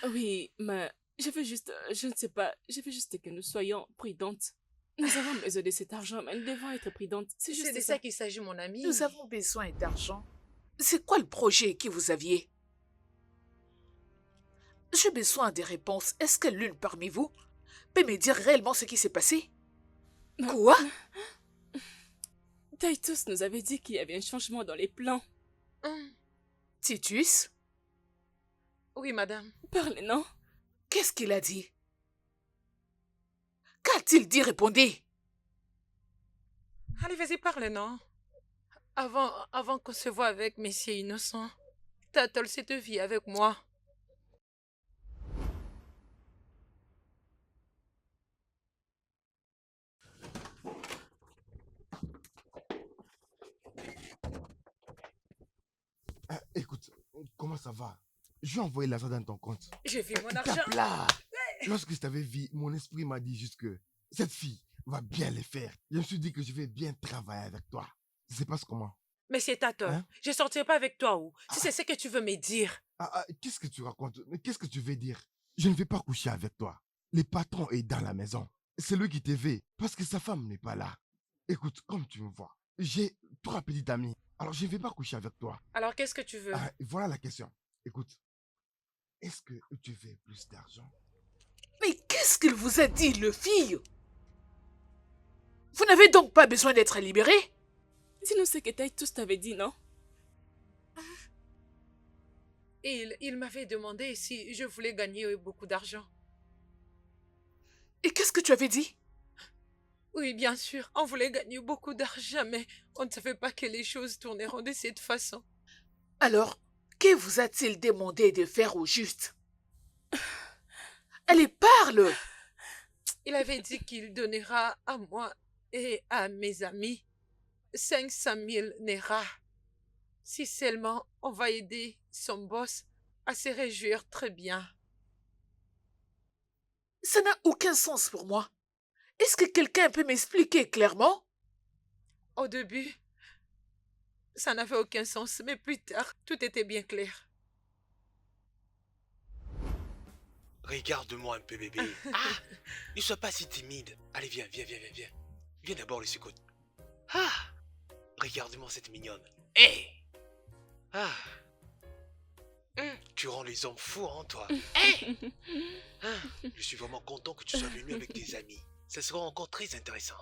Oui, mais je veux juste, je ne sais pas, je veux juste que nous soyons prudentes. Nous avons besoin de cet argent, mais nous devons être prudentes. C'est C'est juste de ça. ça qu'il s'agit, mon ami. Nous avons besoin d'argent. C'est quoi le projet que vous aviez? J'ai besoin des réponses. Est-ce que l'une parmi vous peut me dire réellement ce qui s'est passé? Quoi? Titus nous avait dit qu'il y avait un changement dans les plans. Titus? Oui, madame. Parlez, non? Qu'est-ce qu'il a dit? Qu'a-t-il dit? Répondez. Allez, vas-y, parle, non? Avant qu'on se voie avec Messieurs Innocent, t'attends cette vie avec moi. Écoute, comment ça va? J'ai envoyé l'argent dans ton compte. J'ai vu mon argent. Tape là! Lorsque je t'avais vu, mon esprit m'a dit juste que cette fille va bien les faire. Je me suis dit que je vais bien travailler avec toi. Ça se passe comment? Mais c'est ta tort. Hein? Je sortirai pas avec toi ou si c'est ce que tu veux me dire. Qu'est-ce que tu racontes? Qu'est-ce que tu veux dire? Je ne vais pas coucher avec toi. Le patron est dans la maison. C'est lui qui t'éveille parce que sa femme n'est pas là. Écoute, comme tu me vois, j'ai 3 petites amies. Alors je ne vais pas coucher avec toi. Alors qu'est-ce que tu veux? Voilà la question. Écoute, est-ce que tu veux plus d'argent? Mais qu'est-ce qu'il vous a dit, le fille? Vous n'avez donc pas besoin d'être libéré? Dis-nous ce que Titus t'avait dit, non? Il m'avait demandé si je voulais gagner beaucoup d'argent. Et qu'est-ce que tu avais dit? Oui, bien sûr, on voulait gagner beaucoup d'argent, mais on ne savait pas que les choses tourneront de cette façon. Alors, que vous a-t-il demandé de faire au juste? Allez, parle! Il avait dit qu'il donnera à moi et à mes amis 500 000 Naira. Si seulement on va aider son boss à se réjouir très bien. Ça n'a aucun sens pour moi. Est-ce que quelqu'un peut m'expliquer clairement? Au début, ça n'avait aucun sens, mais plus tard, tout était bien clair. Regarde-moi un peu, bébé. Ne sois pas si timide. Allez, viens. Viens d'abord, le secoue. Regarde-moi cette mignonne. Hé! Tu rends les hommes fous, hein, toi. Je suis vraiment content que tu sois venu avec tes amis. Ça sera encore très intéressant.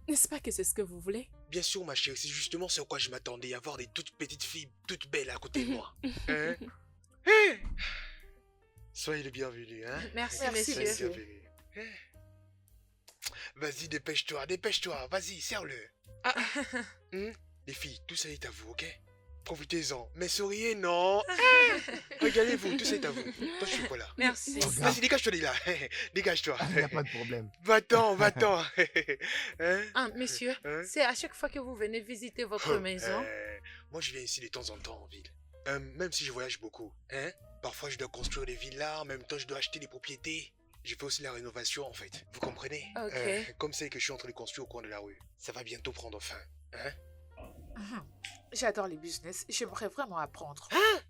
N'est-ce pas que c'est ce que vous voulez? Bien sûr, ma chérie, c'est justement ce à quoi je m'attendais, à voir des toutes petites filles, toutes belles à côté de moi. Soyez les bienvenus, hein? Merci, Merci, messieurs. messieurs. Bienvenue. Vas-y, dépêche-toi, vas-y, serre-le. Les filles, tout ça est à vous, ok? Profitez-en. Mais souriez, non. Regardez-vous, tout c'est à vous. Toi, je suis quoi là? Merci. Vas-y, dégage-toi de là. Dégage-toi. Il n'y a pas de problème. Va-t'en, va-t'en. Hein? Ah, monsieur, Hein? c'est à chaque fois que vous venez visiter votre Oh, maison. moi, je viens ici de temps en temps en ville. Même si je voyage beaucoup. Hein? Parfois, je dois construire des villas. En même temps, je dois acheter des propriétés. Je fais aussi la rénovation, en fait. Vous comprenez? Ok. Comme celle que je suis en train de construire au coin de la rue. Ça va bientôt prendre fin. Hein? J'adore les business. J'aimerais vraiment apprendre.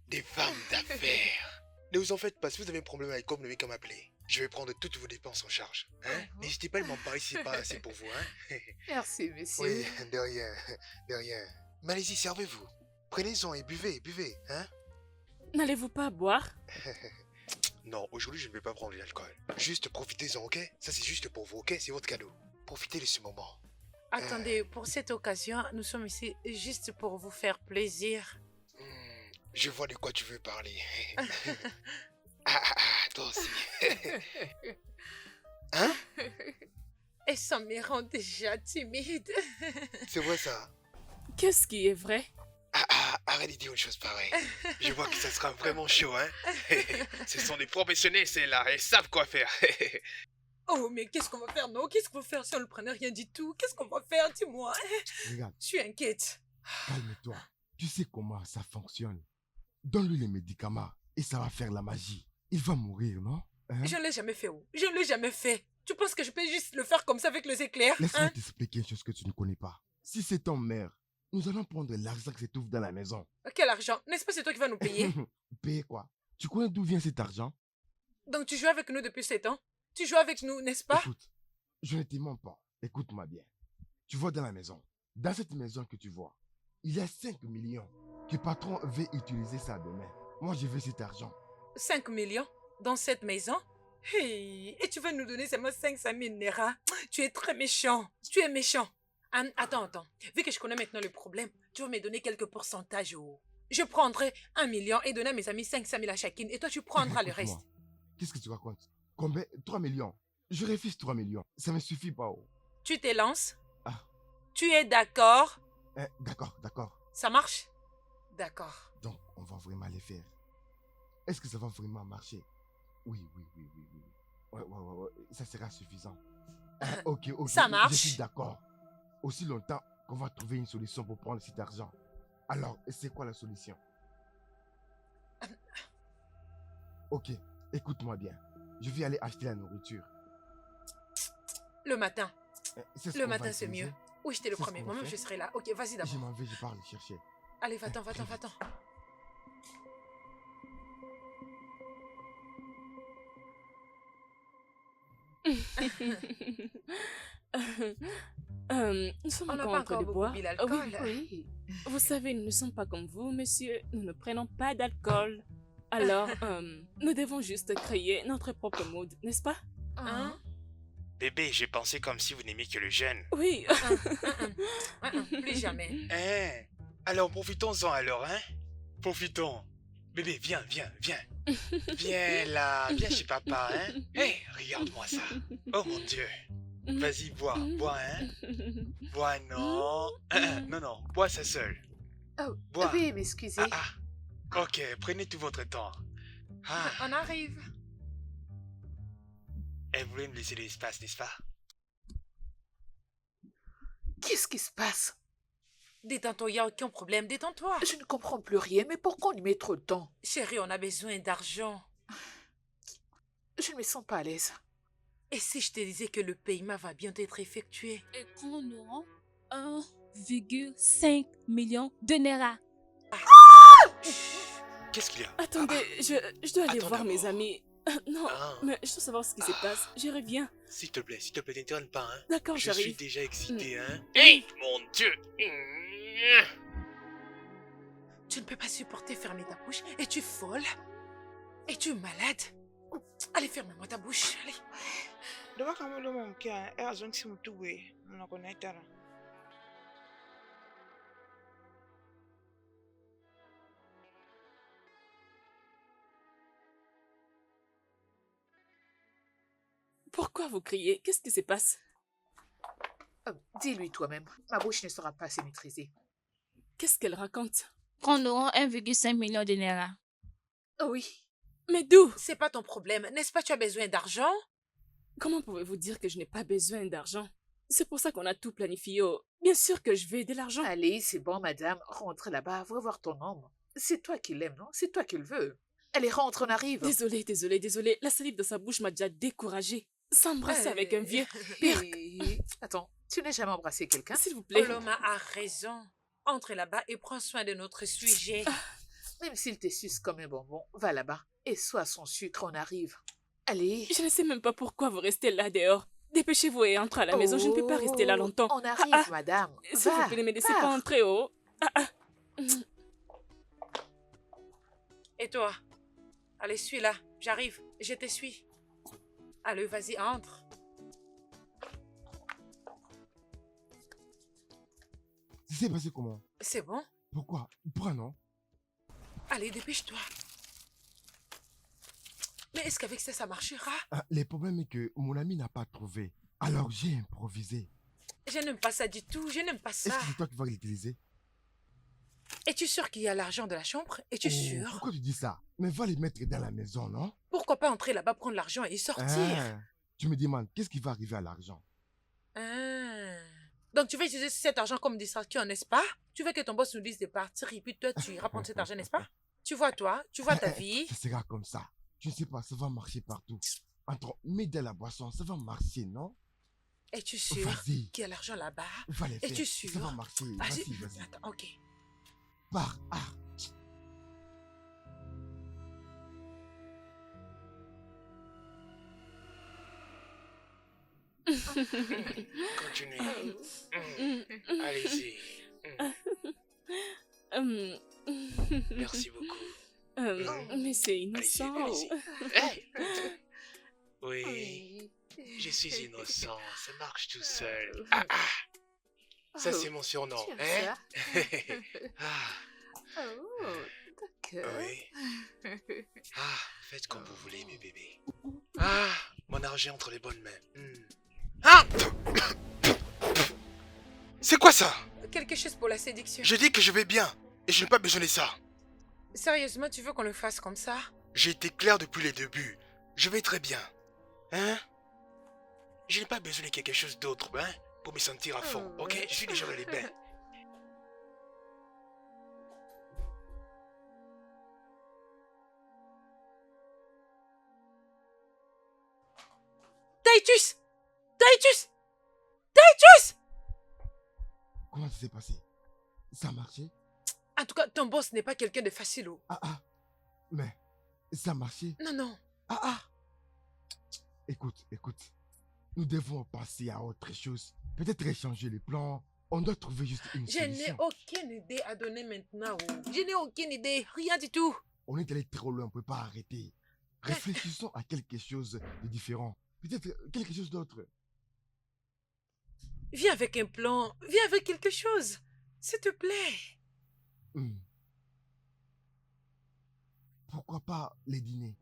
Des femmes d'affaires. Ne vous en faites pas. Si vous avez un problème avec quoi, vous n'avez qu'à m'appeler. Je vais prendre toutes vos dépenses en charge. Hein? N'hésitez pas à m'en parler si c'est pas assez pour vous. Hein? Merci, monsieur. Oui, de rien. De rien. Mais allez-y, servez-vous. Prenez-en et buvez, buvez. Hein? N'allez-vous pas boire? Non, aujourd'hui, je ne vais pas prendre de l'alcool. Juste profitez-en, ok? Ça, c'est juste pour vous, ok? C'est votre cadeau. Profitez de ce moment. Attendez, pour cette occasion, nous sommes ici juste pour vous faire plaisir. Je vois de quoi tu veux parler. Toi aussi. Hein? Et ça me rend déjà timide. C'est vrai ça? Qu'est-ce qui est vrai? Arrête de dire une chose pareille. Je vois que ça sera vraiment chaud, hein? Ce sont des professionnels, celles-là. Elles savent quoi faire. Oh, mais qu'est-ce qu'on va faire, non? Qu'est-ce qu'on va faire si on ne prenait rien du tout? Qu'est-ce qu'on va faire, dis-moi? Regarde, Je suis inquiète. calme-toi. Tu sais comment ça fonctionne. Donne-lui les médicaments et ça va faire la magie. Il va mourir, non? Hein? Je ne l'ai jamais fait, Je ne l'ai jamais fait. Tu penses que je peux juste le faire comme ça avec les éclairs? Laisse-moi Hein? t'expliquer une chose que tu ne connais pas. Si c'est ton mère, nous allons prendre l'argent qui se trouve dans la maison. Quel argent? N'est-ce pas c'est toi qui vas nous payer? Payer quoi? Tu connais d'où vient cet argent? Donc tu joues avec nous depuis 7 ans? Tu joues avec nous, n'est-ce pas? Écoute, je ne te mens pas. Écoute-moi bien. Tu vois dans la maison. Dans cette maison que tu vois, il y a 5 millions que le patron veut utiliser ça demain. Moi, je veux cet argent. 5 millions dans cette maison? Hey, et tu vas nous donner seulement 500 000 Naira? Tu es très méchant. Tu es méchant. Attends. Vu que je connais maintenant le problème, tu vas me donner quelques pourcentages. Je prendrai 1 million et donner à mes amis 500 000 à chacune. Et toi, tu prendras le Écoute-moi. reste. Qu'est-ce que tu racontes? Combien? 3 millions. Je refuse 3 millions. Ça ne me suffit pas. Tu te lances? Ah. Tu es d'accord? D'accord. Ça marche? D'accord. Donc, on va vraiment les faire. Est-ce que ça va vraiment marcher? Oui. Ouais. Ça sera suffisant. Ok. Ça marche. Je suis d'accord. Aussi longtemps qu'on va trouver une solution pour prendre cet argent. Alors, c'est quoi la solution? Ok, écoute-moi bien. Je vais aller acheter la nourriture. Le matin. C'est ce Le qu'on va matin, c'est utiliser. mieux. Oui, j'étais le C'est ce premier. qu'on va Moi-même, faire. je serai là. Ok, vas-y d'abord. Je m'en vais, je pars le chercher. Allez, va-t'en. Nous sommes On n'a encore pas en train encore de beaucoup boire. bu l'alcool. Oui. Vous savez, nous ne sommes pas comme vous, monsieur. Nous ne prenons pas d'alcool. Alors, nous devons juste créer notre propre mood, n'est-ce pas? Hein? Bébé, j'ai pensé comme si vous n'aimiez que le jeune. Oui. Plus jamais. Hein? Alors profitons-en alors, hein? Profitons. Bébé, viens. Viens là, viens chez papa, hein? Hé, regarde-moi ça. Oh mon Dieu. Vas-y, bois, hein? Bois, non. Non, bois ça seul. Oh, Bois. oui, m'excusez. Ok, prenez tout votre temps. On arrive. Elle voulait me laisser de l'espace, n'est-ce pas? Qu'est-ce qui se passe? Détends-toi, il n'y a aucun problème. Détends-toi. Je ne comprends plus rien, mais pourquoi on y met trop de temps? Chérie, on a besoin d'argent. Je ne me sens pas à l'aise. Et si je te disais que le paiement va bientôt être effectué? Et qu'on aura 1,5 million de Naira. Qu'est-ce qu'il y a? Attendez, je dois aller Attends voir mes d'abord. amis. Non, mais je dois savoir ce qui se passe. Je reviens. S'il te plaît, t'étonne pas, hein? D'accord, Je suis j'arrive. déjà excité, hein? Hey, mon Dieu! Tu ne peux pas supporter fermer ta bouche. Es-tu folle? Es-tu malade? Allez, ferme-moi ta bouche. Allez. Doa kama ule mke azongisi mtuwe unakonetara. Pourquoi vous criez? Qu'est-ce qui se passe? Dis-lui toi-même. Ma bouche ne sera pas assez maîtrisée. Qu'est-ce qu'elle raconte? Qu'on aura 1,5 million de Naira. Oh oui. Mais d'où? C'est pas ton problème, n'est-ce pas? Tu as besoin d'argent? Comment pouvez-vous dire que je n'ai pas besoin d'argent? C'est pour ça qu'on a tout planifié. Oh. Bien sûr que je vais de l'argent. Allez, c'est bon, madame. Rentre là-bas, va voir ton homme. C'est toi qui l'aimes, non? C'est toi qui le veux. Allez, rentre, on arrive. Désolée. La salive de sa bouche m'a déjà découragée. S'embrasser avec un vieux. Pire. Attends, tu n'as jamais embrassé quelqu'un? S'il vous plaît. Oloma a raison. Entre là-bas et prends soin de notre sujet. Même s'il te suce comme un bonbon, va là-bas et sois son sucre, on arrive. Allez. Je ne sais même pas pourquoi vous restez là dehors. Dépêchez-vous et entrez à la maison. Je ne peux pas rester là longtemps. On arrive, madame. S'il vous plaît, ne me laissez pas entrer, oh. Et toi? Allez, suis là. J'arrive. Je te suis. Allez, vas-y, entre. Ça s'est passé comment? C'est bon? Pourquoi? Pourquoi non? Allez, dépêche-toi. Mais est-ce qu'avec ça marchera? Le problème est que mon ami n'a pas trouvé. Alors j'ai improvisé. Je n'aime pas ça du tout. Je n'aime pas Est-ce ça. que c'est toi qui vas l'utiliser? Es-tu sûr qu'il y a l'argent de la chambre? Es-tu sûr? Pourquoi tu dis ça? Mais va les mettre dans la maison, non? Pourquoi pas entrer là-bas, prendre l'argent et sortir? Tu me demandes, qu'est-ce qui va arriver à l'argent? Donc tu vas utiliser cet argent comme distraction, n'est-ce pas? Tu veux que ton boss nous dise de partir et puis toi tu iras prendre cet argent, n'est-ce pas? Tu vois toi, tu vois ta vie. Ça sera comme ça. Je ne sais pas, ça va marcher partout. Entre mets de la boisson, ça va marcher, non? Es-tu sûr Vas-y. qu'il y a l'argent là-bas? Va les faire. Es-tu sûr? Ça va marcher. Vas-y. Attends, ok. Pars. Continuez. Allez-y. Merci beaucoup. Mais c'est innocent. Allez-y. Hey. Oui, je suis innocent. Ça marche tout seul. Ça, c'est mon surnom. Hein? D'accord. Oui. Faites comme vous voulez, mes bébés. Mon argent entre les bonnes mains. C'est quoi ça? Quelque chose pour la séduction. Je dis que je vais bien et je n'ai pas besoin de ça. Sérieusement, tu veux qu'on le fasse comme ça? J'ai été clair depuis le début. Je vais très bien. Hein? Je n'ai pas besoin de quelque chose d'autre, hein? Pour me sentir à fond, ok? Je suis déjà dans les bains. Titus! Titus! Titus! Comment ça s'est passé? Ça a marché? En tout cas, ton boss n'est pas quelqu'un de facile. Mais ça a marché? Non. Écoute. Nous devons passer à autre chose. Peut-être échanger les plans. On doit trouver juste une Je solution. n'ai aucune idée à donner maintenant. Je n'ai aucune idée. Rien du tout. On est allé trop loin, on ne peut pas arrêter. Réfléchissons à quelque chose de différent. Peut-être quelque chose d'autre. Viens avec un plan. Viens avec quelque chose. S'il te plaît. Pourquoi pas les dîners?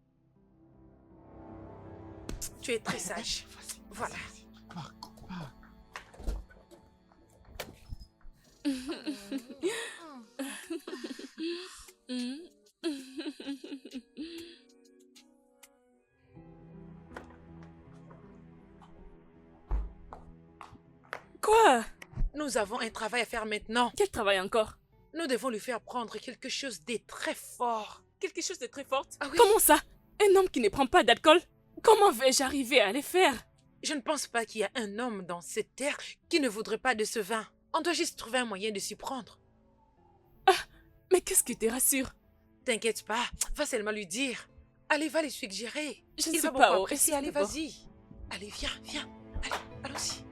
Tu es très sage. Voilà. Quoi? Nous avons un travail à faire maintenant. Quel travail encore? Nous devons lui faire prendre quelque chose de très fort. Quelque chose de très fort? Oui. Comment ça? Un homme qui ne prend pas d'alcool? Comment vais-je arriver à les faire? Je ne pense pas qu'il y a un homme dans cette terre qui ne voudrait pas de ce vin. On doit juste trouver un moyen de s'y prendre. Mais qu'est-ce qui te rassure? T'inquiète pas, va seulement lui dire. Allez, va les suggérer. Je ne Il sais va pas. beaucoup apprécier. Allez, d'abord. vas-y. Allez, viens. Allez, allons-y.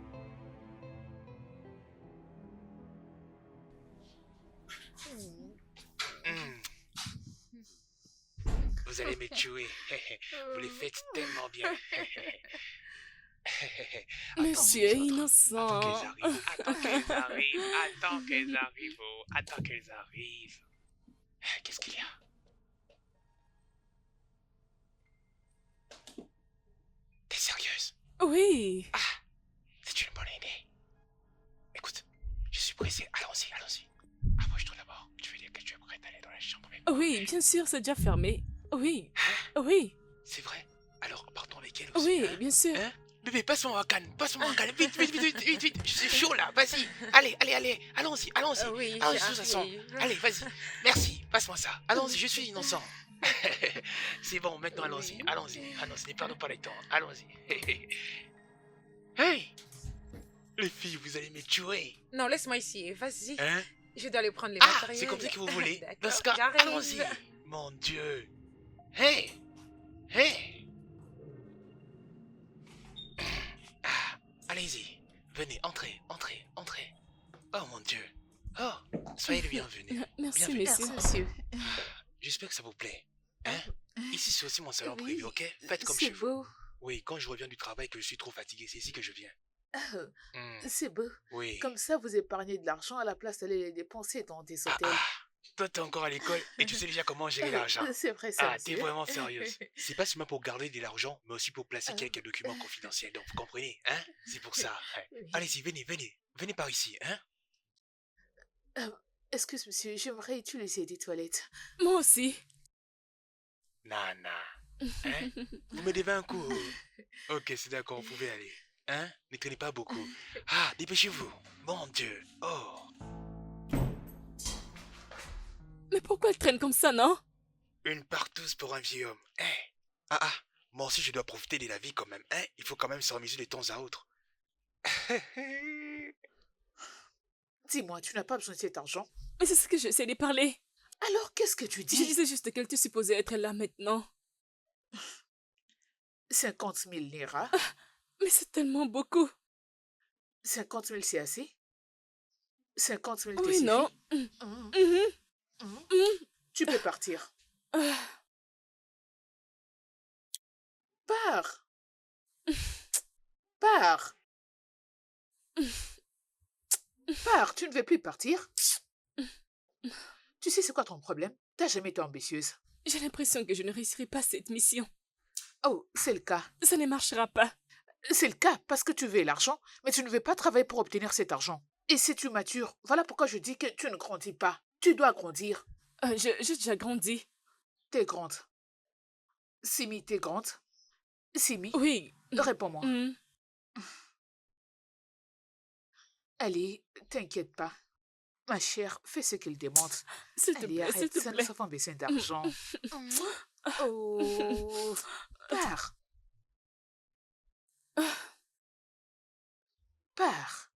Vous allez me tuer. Vous les faites tellement bien. Monsieur est innocent. Attends qu'elles arrivent. Qu'est-ce qu'il y a? T'es sérieuse? Oui. C'est une bonne idée. Écoute, je suis pressé. Allons-y. Approche-toi d'abord. Je vais dire que tu es prête. Oui, bien sûr, c'est déjà fermé. Oui, Hein? oui, C'est vrai? Alors, partons avec elle aussi, oui, hein? bien sûr. Hein? Bébé, passe-moi un canne, passe-moi un canne, vite, vite, vite, vite, vite, vite, je suis chaud là, vas-y, allez, allez, allez, allons-y, allons-y, Oui, allons-y sous sa sang, j'arrive. allez, vas-y, merci, passe-moi ça, allons-y, je suis innocent. C'est bon, maintenant allons-y, Oui. allons-y, allons-y, ne perdons pas le temps, allons-y. Hey, les filles, vous allez me tuer, Non, laisse-moi ici. Vas-y. hein? Je dois aller prendre les Ah, matériels. c'est comme ça que vous voulez, dans ce D'accord, cas, j'arrive. allons-y, mon Dieu. Hey, hey. Ah, allez-y. Venez, entrez, entrez, entrez. Oh mon Dieu. Oh, soyez le bienvenu. Merci, Bienvenue. messieurs. Monsieur. J'espère que ça vous plaît. Hein? Ici, c'est aussi mon salon Oui, privé, ok? Faites comme c'est chez vous. beau. Oui, quand je reviens du travail que je suis trop fatigué, c'est ici que je viens. Ah, Hmm, c'est beau. oui. Comme ça, vous épargnez de l'argent à la place d'aller les dépenser dans des Ah, hôtels. ah. Toi, t'es encore à l'école et tu sais déjà comment gérer l'argent. C'est vrai, ça. Ah, t'es vraiment sérieuse. C'est pas seulement pour garder de l'argent, mais aussi pour placer quelques documents confidentiels. Donc, vous comprenez, hein? C'est pour ça. Ouais. Oui. Allez-y, venez, venez. Venez par ici, hein? Excuse, monsieur, j'aimerais utiliser des toilettes. Moi aussi. Nana. Hein? Vous me devez un coup. Oh. Ok, c'est d'accord, vous pouvez aller. Hein? Ne traînez pas beaucoup. Ah, dépêchez-vous. Mon Dieu. Oh. Mais pourquoi elle traîne comme ça, non? Une partouze pour un vieil homme. Hein? Ah, ah. Moi aussi, je dois profiter de la vie quand même. Hein? Il faut quand même se remuser de temps à autre. Dis-moi, tu n'as pas besoin de cet argent? Mais c'est ce que j'essaie de parler. Alors, qu'est-ce que tu Je dis? disais juste qu'elle était supposée être là maintenant. 50 000 lira. Mais c'est tellement beaucoup. 50 000, c'est assez? 50 000 te Oui, suffit? non. Mhm. Mhm. Mhm. Tu peux partir. Ah, Pars. Pars. Pars, tu ne veux plus partir? Tu sais c'est quoi ton problème? T'as jamais été ambitieuse. j'ai l'impression que je ne réussirai pas cette mission. Oh, c'est le cas. Ça ne marchera pas. C'est le cas parce que tu veux l'argent, mais tu ne veux pas travailler pour obtenir cet argent. Et si tu matures, voilà pourquoi je dis que tu ne grandis pas. Tu dois grandir. J'ai déjà grandi. T'es grande. Simi, t'es grande. Simi, Oui. réponds-moi. Mhm. Allez, t'inquiète pas. Ma chère, fais ce qu'il demande. S'il te Allez, plaît, s'il arrête, te ça, nous plaît. avons besoin d'argent. Oh, pars. Pars.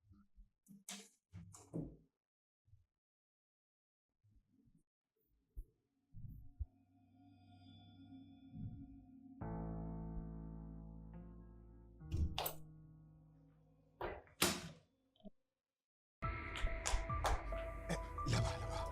Là-bas, là-bas.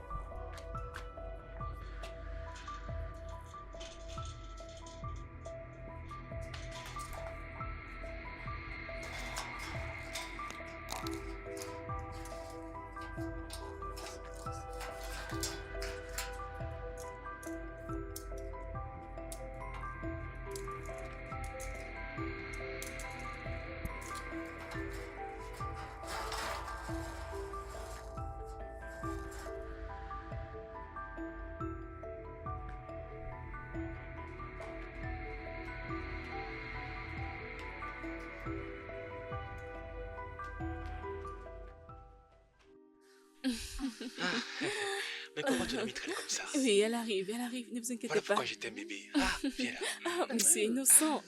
Mais comment tu me traînes comme ça? Oui, elle arrive, ne vous inquiétez Voilà pas. pourquoi je t'aime, bébé. Ah, viens là. Ah, mais c'est innocent.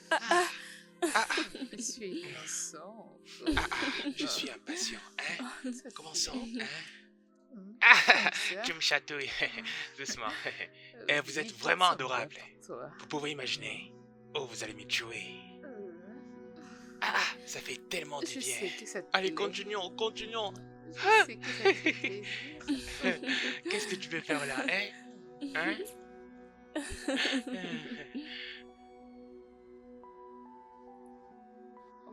Je suis innocente. Je suis impatient, hein? Commençons, hein? Comme Ah, ça. tu me chatouilles. Doucement. Eh, vous êtes vraiment ça me adorable. va pour toi. Vous pouvez imaginer. Oh, vous allez me tuer. Euh, Ah, ça fait tellement du Je bien. sais que ça te Allez, plaît. continuons, continuons. Je sais que ça te fait plaisir. Qu'est-ce que tu veux faire là, hein? Hein?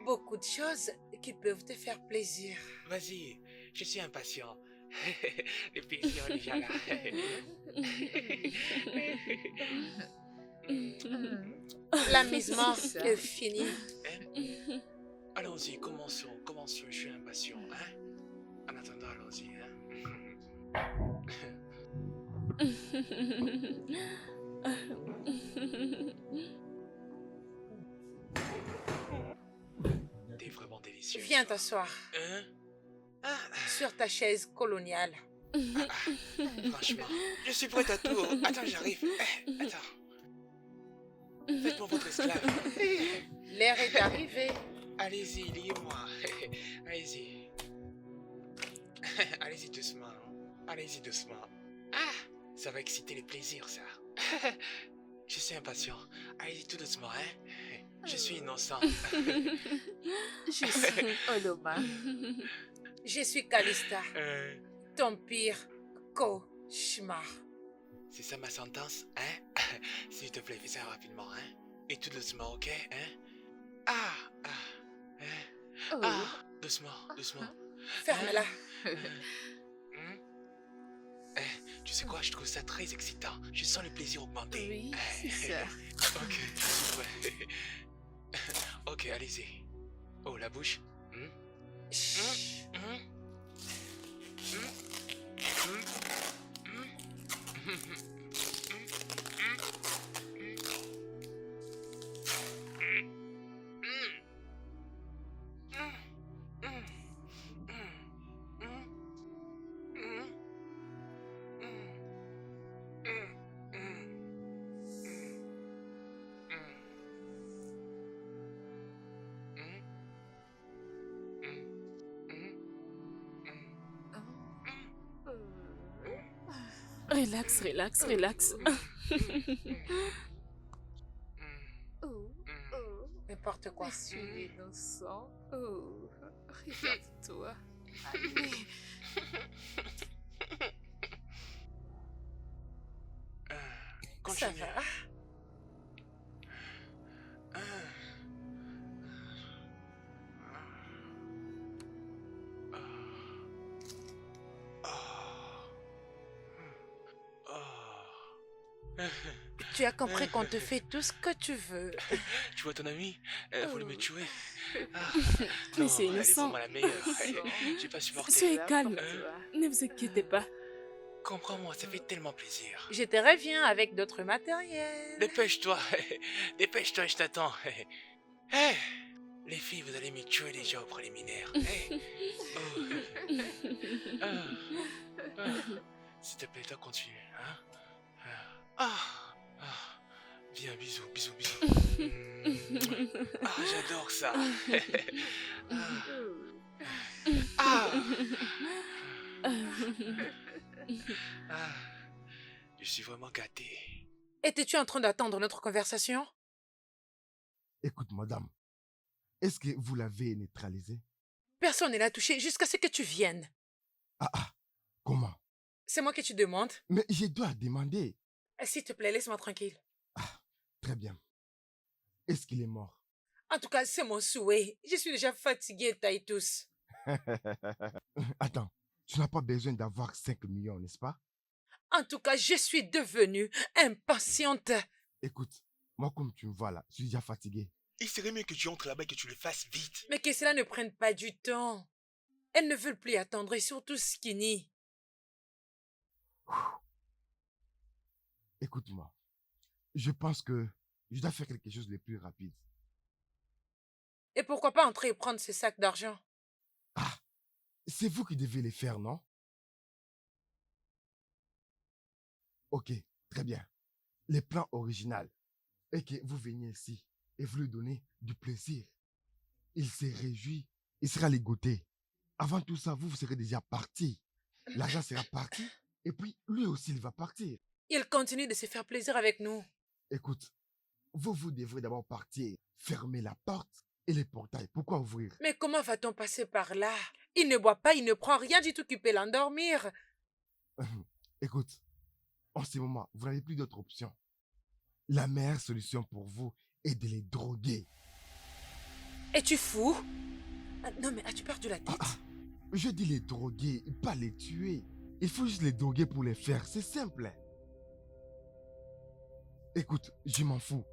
Beaucoup de choses qui peuvent te faire plaisir. Vas-y, je suis impatient. Les filles sont déjà là. L'amusement C'est ça. est fini. Allons-y, commençons, commençons, je suis impatient, hein? En attendant, allons-y, hein? T'es vraiment délicieux. Viens t'asseoir Hein? Ah, sur ta chaise coloniale. franchement, je suis prête à tout. Attends, j'arrive. Attends. Faites-moi votre esclave. L'air est arrivé. Allez-y, liez-moi. Allez-y. Allez-y doucement. Allez-y doucement. Ah, ça va exciter les plaisirs, ça. Je suis impatient. Allez-y tout doucement, hein. Je suis innocent. Je suis Oloma. Je suis Calista, ton pire cauchemar. C'est ça ma sentence, hein? S'il te plaît, fais ça rapidement, hein? Et tout doucement, ok? Hein? Ah, ah, hein? Oh. Ah, doucement, doucement. Ferme-la. Hmm? Tu sais quoi, je trouve ça très excitant. Je sens le plaisir augmenter. Oui, c'est ça. Ok, super. Ok, allez-y. Oh, la bouche. Hmm? Chut. Hmm? Hmm? Hmm? Hmm? Relax, relax, relax. N'importe quoi. Je suis innocent. Oh, regarde-toi. Allez. Ça Continue. va. Tu as compris qu'on te fait tout ce que tu veux. Tu vois ton ami? Elle a voulu me tuer. Ah, Mais non, c'est elle est innocent. vraiment la meilleure. J'ai pas supporté. Soyez calme. Hein? Ne vous inquiétez pas. Comprends-moi, ça fait tellement plaisir. Je te reviens avec d'autres matériels. Dépêche-toi. Dépêche-toi, je t'attends. Hey, les filles, vous allez me tuer déjà au préliminaire. Hey. Oh. Ah. Ah. S'il te plaît, toi, continue. Hein? Ah. Ah. Viens, bisous, bisous, bisous. Ah, j'adore ça. Ah. Ah. Je suis vraiment gâté. Étais-tu en train d'attendre notre conversation? Écoute, madame, est-ce que vous l'avez neutralisé? Personne ne l'a touché jusqu'à ce que tu viennes. Ah, comment? C'est moi que tu demandes. Mais je dois demander. S'il te plaît, laisse-moi tranquille. Très bien. Est-ce qu'il est mort? En tout cas, c'est mon souhait. Je suis déjà fatiguée, Taïtus. Attends, tu n'as pas besoin d'avoir 5 millions, n'est-ce pas? En tout cas, je suis devenue impatiente. Écoute, moi comme tu me vois là, je suis déjà fatigué. Il serait mieux que tu entres là-bas et que tu le fasses vite. Mais que cela ne prenne pas du temps. Elles ne veulent plus attendre et surtout Skinny. Écoute-moi, je pense que je dois faire quelque chose de plus rapide. Et pourquoi pas entrer et prendre ces sacs d'argent? Ah, c'est vous qui devez les faire, non? Ok, très bien. Le plan original est que vous veniez ici et vous lui donnez du plaisir. Il se réjouit, il sera ligoté. Avant tout ça, vous serez déjà parti. L'argent sera parti et puis lui aussi, il va partir. Il continue de se faire plaisir avec nous. Écoute, vous devrez d'abord partir, fermer la porte et les portails. Pourquoi ouvrir? Mais comment va-t-on passer par là? Il ne boit pas, il ne prend rien du tout qui peut l'endormir. Écoute, en ce moment, vous n'avez plus d'autre option. La meilleure solution pour vous est de les droguer. Es-tu fou? Non mais as-tu perdu la tête? Je dis les droguer, pas les tuer. Il faut juste les droguer pour les faire, c'est simple. Écoute, je m'en fous.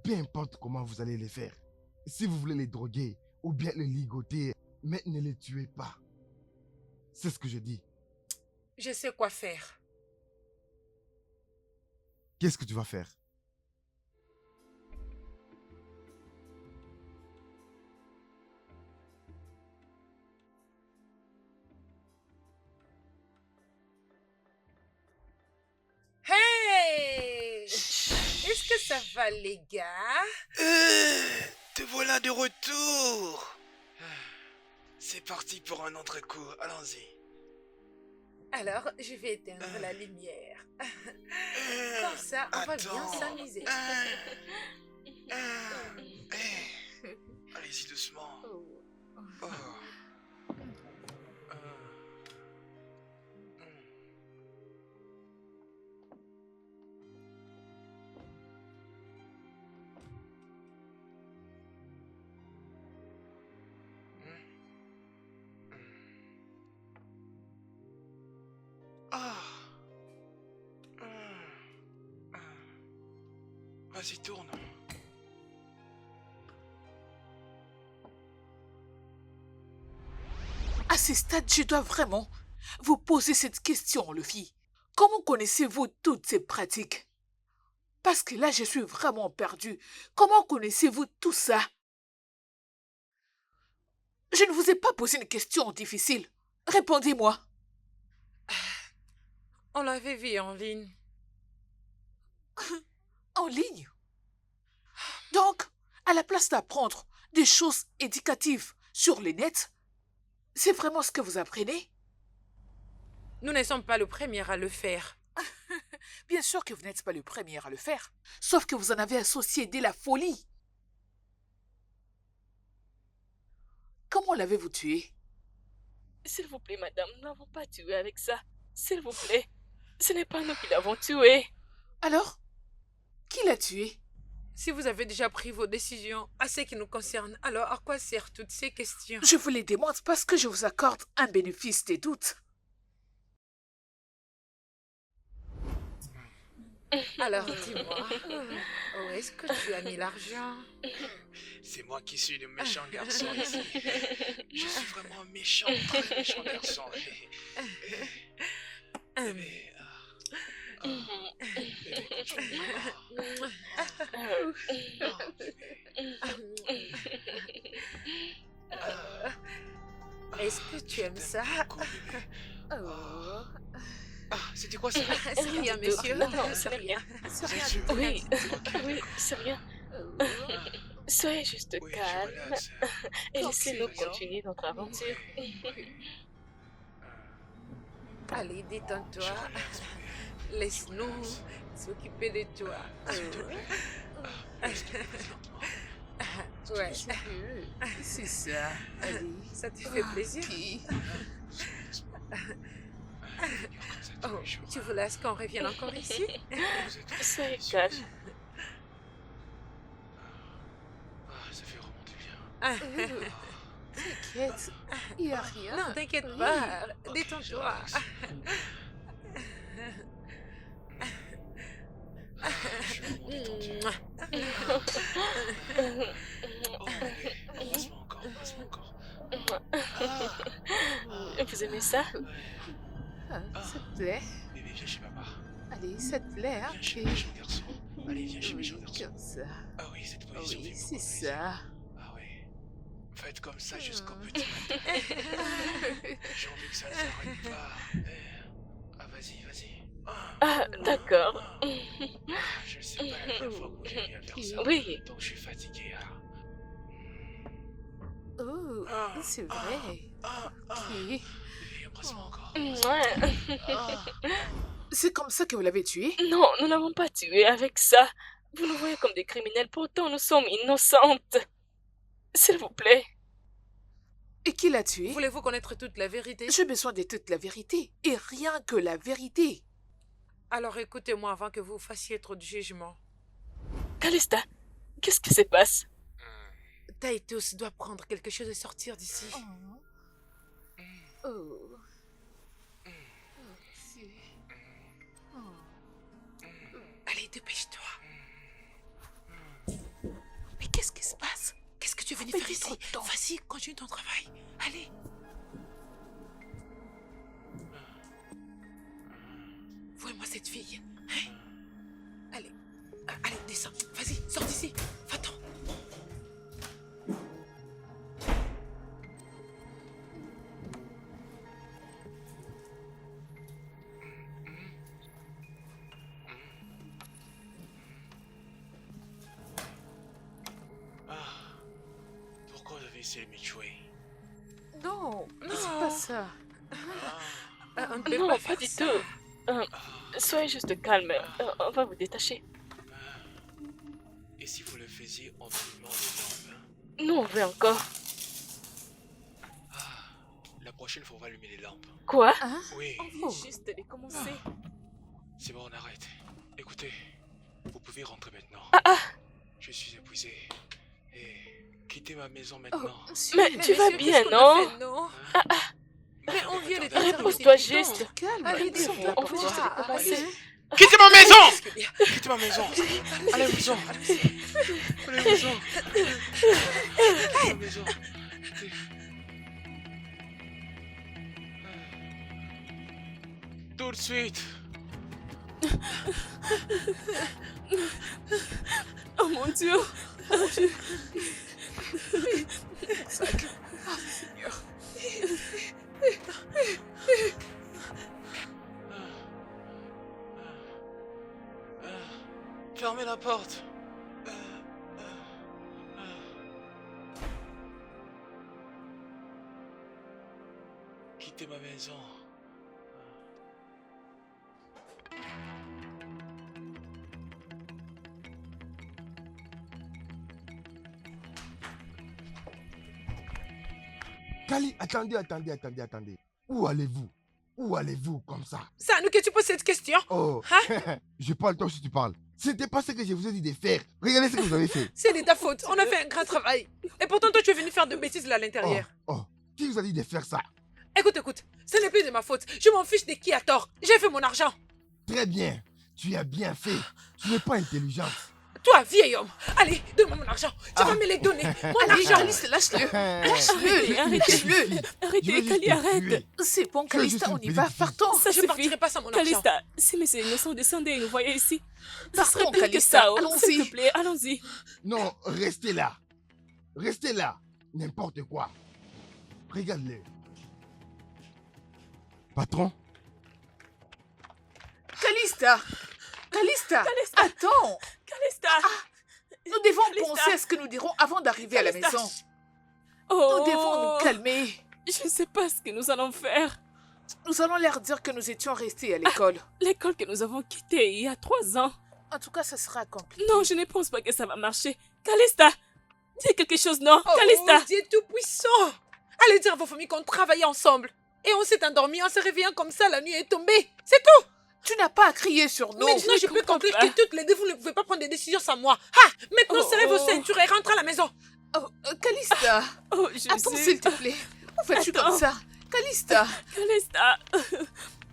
Peu importe comment vous allez les faire. Si vous voulez les droguer ou bien les ligoter, mais ne les tuez pas. C'est ce que je dis. Je sais quoi faire. Qu'est-ce que tu vas faire? Hey! Est-ce que ça va, les gars? Te voilà de retour. C'est parti pour un autre coup, allons-y. Alors, je vais éteindre la lumière. Comme ça, on va bien s'amuser. Allez-y doucement. Oh. Vas-y, tourne. À ce stade, je dois vraiment vous poser cette question, Luffy. Comment connaissez-vous toutes ces pratiques? Parce que là, je suis vraiment perdu. Comment connaissez-vous tout ça? Je ne vous ai pas posé une question difficile. Répondez-moi. On l'avait vu en ligne. En ligne? Donc, à la place d'apprendre des choses éducatives sur le net, c'est vraiment ce que vous apprenez? Nous ne sommes pas le premier à le faire. Bien sûr que vous n'êtes pas le premier à le faire, sauf que vous en avez associé dès la folie. Comment l'avez-vous tué? S'il vous plaît, madame, nous n'avons pas tué avec ça. S'il vous plaît, ce n'est pas nous qui l'avons tué. Alors, qui l'a tué? Si vous avez déjà pris vos décisions à ce qui nous concerne, alors à quoi servent toutes ces questions? Je vous les demande parce que je vous accorde un bénéfice des doutes. Alors dis-moi, où est-ce que tu as mis l'argent? C'est moi qui suis le méchant garçon ici. Je suis vraiment un méchant, très méchant garçon. Bébé, bébé, continue. Est-ce que tu aimes ça? C'était quoi ça? C'est rien, monsieur. Non, c'est rien. C'est rien. Oui, oui, c'est rien. Soyez juste Oui, je calme relaxe. et laissez-nous Tranquille. continuer notre aventure. Allez, Je détends-toi. relaxe, bébé. Laisse-nous s'occuper de toi. S'il te plaît. S'il te plaît, lentement. Ouais. C'est ça. Allez. Ça te fait plaisir? Puis, Oh, tu voulais à ce qu'on revienne encore ici? Soyez calme. Ça fait vraiment du bien. t'inquiète, il n'y a rien. Non, t'inquiète pas. Détends-toi. Je suis vraiment détendu. Oh, bébé, embrasse-moi encore, embrasse-moi encore. Vous aimez ça? Ça te plaît? Bébé, viens chez papa. Allez, ça te plaît, hein? Viens chez Puis, méchant garçon. Allez, viens chez méchant oui, garçon. comme ça. Ah oui, cette position Oui, fait c'est beaucoup plaisir. ça. Ah oui. Faites comme ça jusqu'au petit matin. J'ai envie que ça ne s'arrête pas. Ah, vas-y, vas-y. Ah, d'accord. Je sais pas la dernière fois où j'ai vu faire ça. Oui. Donc je suis fatigué. Oh, c'est vrai. Ok. Bébé, embrasse-moi encore. Ouais. C'est comme ça que vous l'avez tué? Non, nous n'avons pas tué avec ça. Vous nous voyez comme des criminels, pourtant nous sommes innocentes. S'il vous plaît. Et qui l'a tué? Voulez-vous connaître toute la vérité? J'ai besoin de toute la vérité. Et rien que la vérité. Alors écoutez-moi avant que vous fassiez trop de jugement. Calista, qu'est-ce qui se passe? Titus doit prendre quelque chose et sortir d'ici. Oh. Allez, dépêche-toi. Mais qu'est-ce qui se passe? Qu'est-ce que tu veux faire ici? Vas-y, continue ton travail. Allez. Vois-moi cette fille. Hein? essayer de me tuer. Non, Non. c'est pas ça. On ne peut Non, pas pas faire du ça. tout. Soyez juste calme. On va vous détacher. Et si vous le faisiez en allumant les lampes? Nous, on veut encore. La prochaine fois, on va allumer les lampes. Quoi? Hein? Oui, On vient juste de commencer. c'est bon, on arrête. Écoutez, vous pouvez rentrer maintenant. Je suis épuisé. Et quittez ma maison maintenant. Mais tu vas monsieur, bien, qu'est-ce qu'on a non? fait, non? Mais Mais on vient de regardez. dire Repose-toi que c'est juste. Calme, Allez, ils sont dis-moi, là on pour veut juste toi. commencer. Allez. Quittez ma maison! Qu'est-ce qu'il y a? Quittez ma maison! Allez à la maison! Allez à la maison! Allez à la maison! Quittez. Tout de suite! Oh mon Dieu. Fermez la porte! Quittez ma maison. Kali, attendez. Où allez-vous? Où allez-vous comme ça? C'est à nous que tu poses cette question. Oh, je parle toi aussi tu parles. Ce n'était pas ce que je vous ai dit de faire. Regardez ce que vous avez fait. C'est de ta faute. On a fait un grand travail. Et pourtant, toi, tu es venu faire de bêtises là à l'intérieur. Qui vous a dit de faire ça? Écoute, ce n'est plus de ma faute. Je m'en fiche de qui a tort. J'ai fait mon argent. Très bien. Tu as bien fait. Tu n'es pas intelligente. Toi, vieil homme, allez, donne-moi mon argent. Tu vas me les donner. Mon Allez, argent. Alice, lâche-le. Arrêtez, Lâche-le. Arrêtez, Kali, arrête. C'est bon, Tu es juste Calista, on une y va. petite fille. Partons. Ça Je ne suffit. partirai pas sans mon argent. Calista, si monsieur innocent descendait et nous voyait ici, ça Partons, serait pire que Calista, ça. Oh, allons-y. s'il te plaît, allons-y. Non, restez là. Restez là. N'importe quoi. Regarde-le. Patron, Calista. Attends. Calista. Nous devons Calista. penser à ce que nous dirons avant d'arriver à la Calista. maison. Oh. Nous devons nous calmer. Je ne sais pas ce que nous allons faire. Nous allons leur dire que nous étions restés à l'école. L'école que nous avons quittée il y a 3 ans. En tout cas, ça sera compliqué. Non, je ne pense pas que ça va marcher. Calista, dis quelque chose, non? Calista. Oh, Dieu tout-puissant. Allez dire à vos familles qu'on travaillait ensemble. Et on s'est endormi en se réveillant comme ça, la nuit est tombée. C'est tout. Tu n'as pas à crier sur nous. Maintenant, je peux comprends conclure pas. que toutes les deux, vous ne pouvez pas prendre des décisions sans moi. Maintenant, serrez vos ceintures et rentrez à la maison. Calista. Oh, je Attends, sais. s'il te plaît. Où fais-tu Attends. comme ça? Calista. Calista.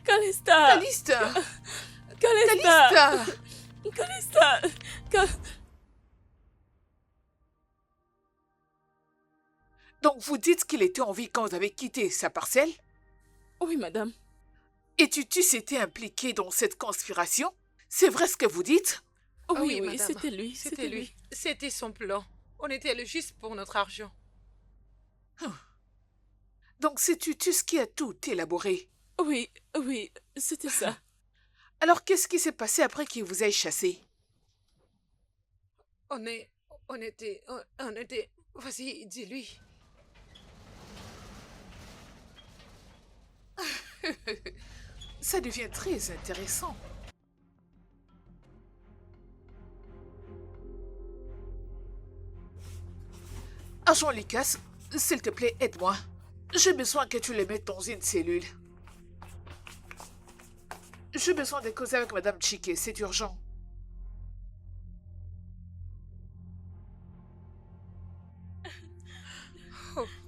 Calista. Calista. Calista. Calista. Calista. Donc, vous dites qu'il était en vie quand vous avez quitté sa parcelle? Oui, madame. Et tu s'étais impliqué dans cette conspiration? C'est vrai ce que vous dites? Oui, madame. c'était lui. C'était lui. C'était son plan. On était allés juste pour notre argent. Donc, c'est Tutus qui a tout élaboré. Oui, c'était ça. Alors, qu'est-ce qui s'est passé après qu'il vous ait chassé? On était... Vas-y, dis-lui. Ça devient très intéressant. Agent Lucas, s'il te plaît, aide-moi. J'ai besoin que tu le mettes dans une cellule. J'ai besoin de causer avec Madame Chique, c'est urgent.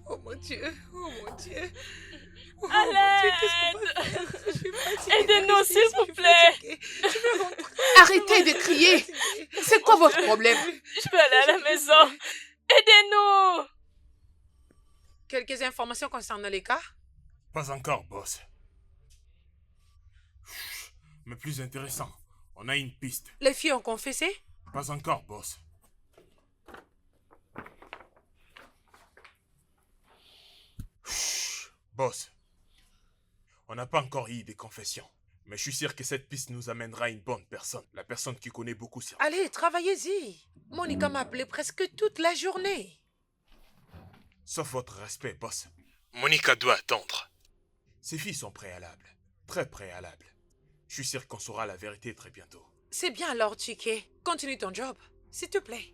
Oh mon Dieu, oh mon Dieu. Oh À mon Dieu, qu'est-ce qu'on va faire? Je suis fatiguée Aidez-nous, de rester s'il ici, vous je suis plaît. fatiguée. Je veux rentrer. Arrêtez de crier. C'est quoi votre problème? Je peux aller à la maison. Aidez-nous. Quelques informations concernant les cas? Pas encore, boss. Mais plus intéressant, on a une piste. Les filles ont confessé? Pas encore, boss. Boss, on n'a pas encore eu des confessions. Mais je suis sûr que cette piste nous amènera à une bonne personne. La personne qui connaît beaucoup sur... Allez, travaillez-y. Monica m'a appelé presque toute la journée. Sauf votre respect, boss. Monica doit attendre. Ces filles sont préalables. Très préalables. Je suis sûr qu'on saura la vérité très bientôt. C'est bien alors, Chike. Continue ton job, s'il te plaît.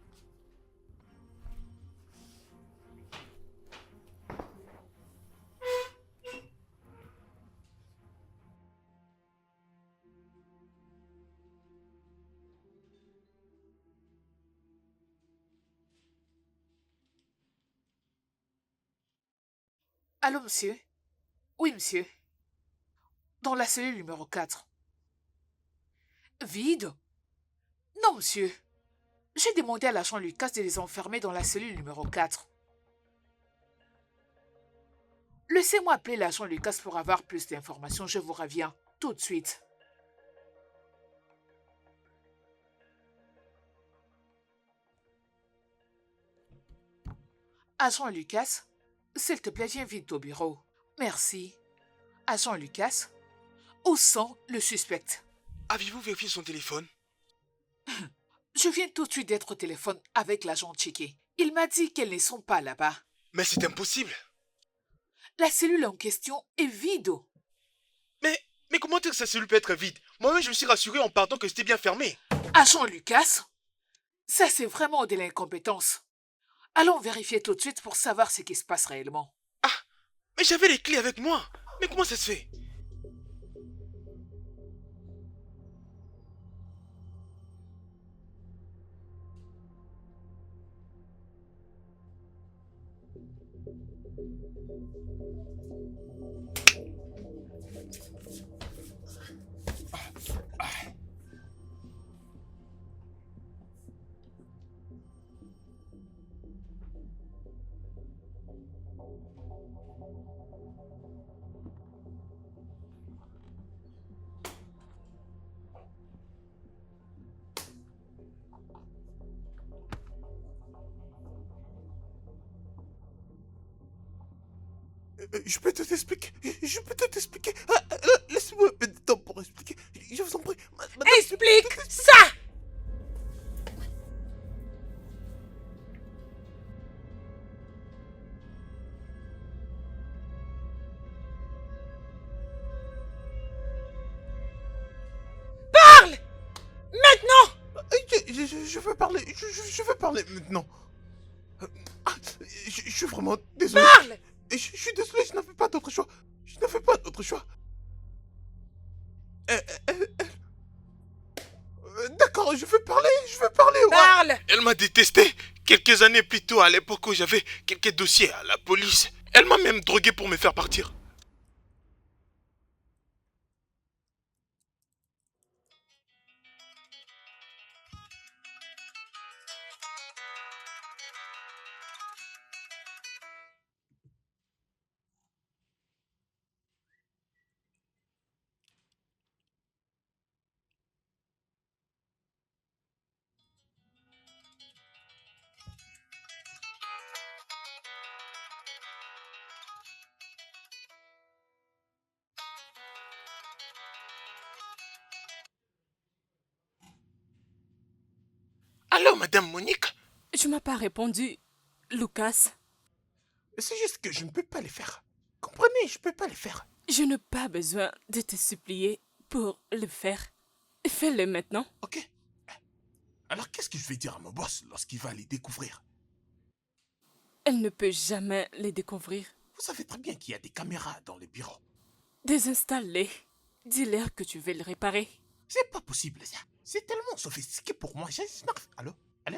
Allô, monsieur? Oui, monsieur. Dans la cellule numéro 4. Vide? Non, monsieur. J'ai demandé à l'agent Lucas de les enfermer dans la cellule numéro 4. Laissez-moi appeler l'agent Lucas pour avoir plus d'informations. Je vous reviens tout de suite. Agent Lucas, s'il te plaît, viens vite au bureau. Merci. Agent Lucas, où sont le suspect? Avez-vous vérifié son téléphone? Je viens tout de suite d'être au téléphone avec l'agent Chike. Il m'a dit qu'elles ne sont pas là-bas. Mais c'est impossible. La cellule en question est vide. Mais comment dire que sa cellule peut être vide? Moi-même, je me suis rassuré en partant que c'était bien fermé. Agent Lucas, ça c'est vraiment de l'incompétence. Allons vérifier tout de suite pour savoir ce qui se passe réellement. Ah, mais j'avais les clés avec moi. Mais comment ça se fait? Je peux tout expliquer. Je peux tout expliquer. Laissez-moi un peu de temps pour expliquer. Je vous en prie. Madame, Explique ça! Parle! Maintenant! Je veux parler. Je veux parler maintenant. Je suis vraiment désolé. Parle! Je suis désolé, je n'avais pas d'autre choix. Je n'avais pas d'autre choix. D'accord, je veux parler, ouais. Parle! Elle m'a détesté. Quelques années plus tôt, à l'époque où j'avais quelques dossiers à la police. Elle m'a même drogué pour me faire partir. Alors, Madame Monique? Tu m'as pas répondu, Lucas. C'est juste que je ne peux pas les faire. Comprenez, je peux pas les faire. Je n'ai pas besoin de te supplier pour le faire. Fais-le maintenant. Ok. Alors qu'est-ce que je vais dire à mon boss lorsqu'il va les découvrir? Elle ne peut jamais les découvrir. Vous savez très bien qu'il y a des caméras dans les bureaux. Désinstalle-les. Dis-leur que tu veux le réparer. C'est pas possible, ça. C'est tellement sophistiqué pour moi. Allô? Allô?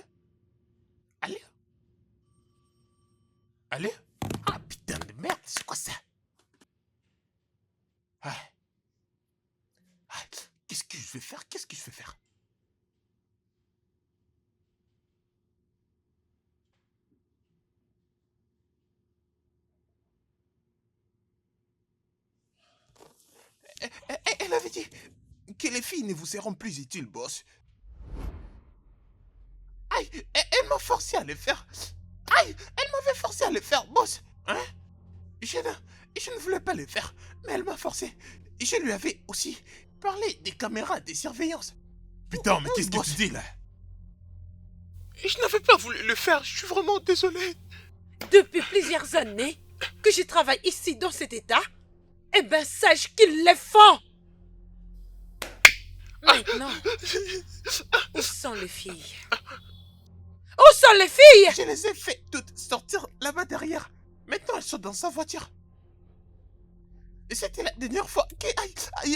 Allô? Allô? Ah, putain de merde, c'est quoi ça? Qu'est-ce que je vais faire? Qu'est-ce que je vais faire? Elle avait dit que les filles ne vous seront plus utiles, boss. Aïe, elle m'a forcé à les faire. Aïe, elle m'avait forcé à les faire, boss. Hein? Je ne voulais pas les faire, mais elle m'a forcé. Je lui avais aussi parlé des caméras de surveillance. Putain, mais qu'est-ce que tu dis là? Je n'avais pas voulu le faire, je suis vraiment désolé. depuis plusieurs années que je travaille ici dans cet état, eh ben sache qu'ils les font. Maintenant, où sont les filles? Où sont les filles? Je les ai fait toutes sortir là-bas derrière. Maintenant, elles sont dans sa voiture. Et c'était la dernière fois que... c'est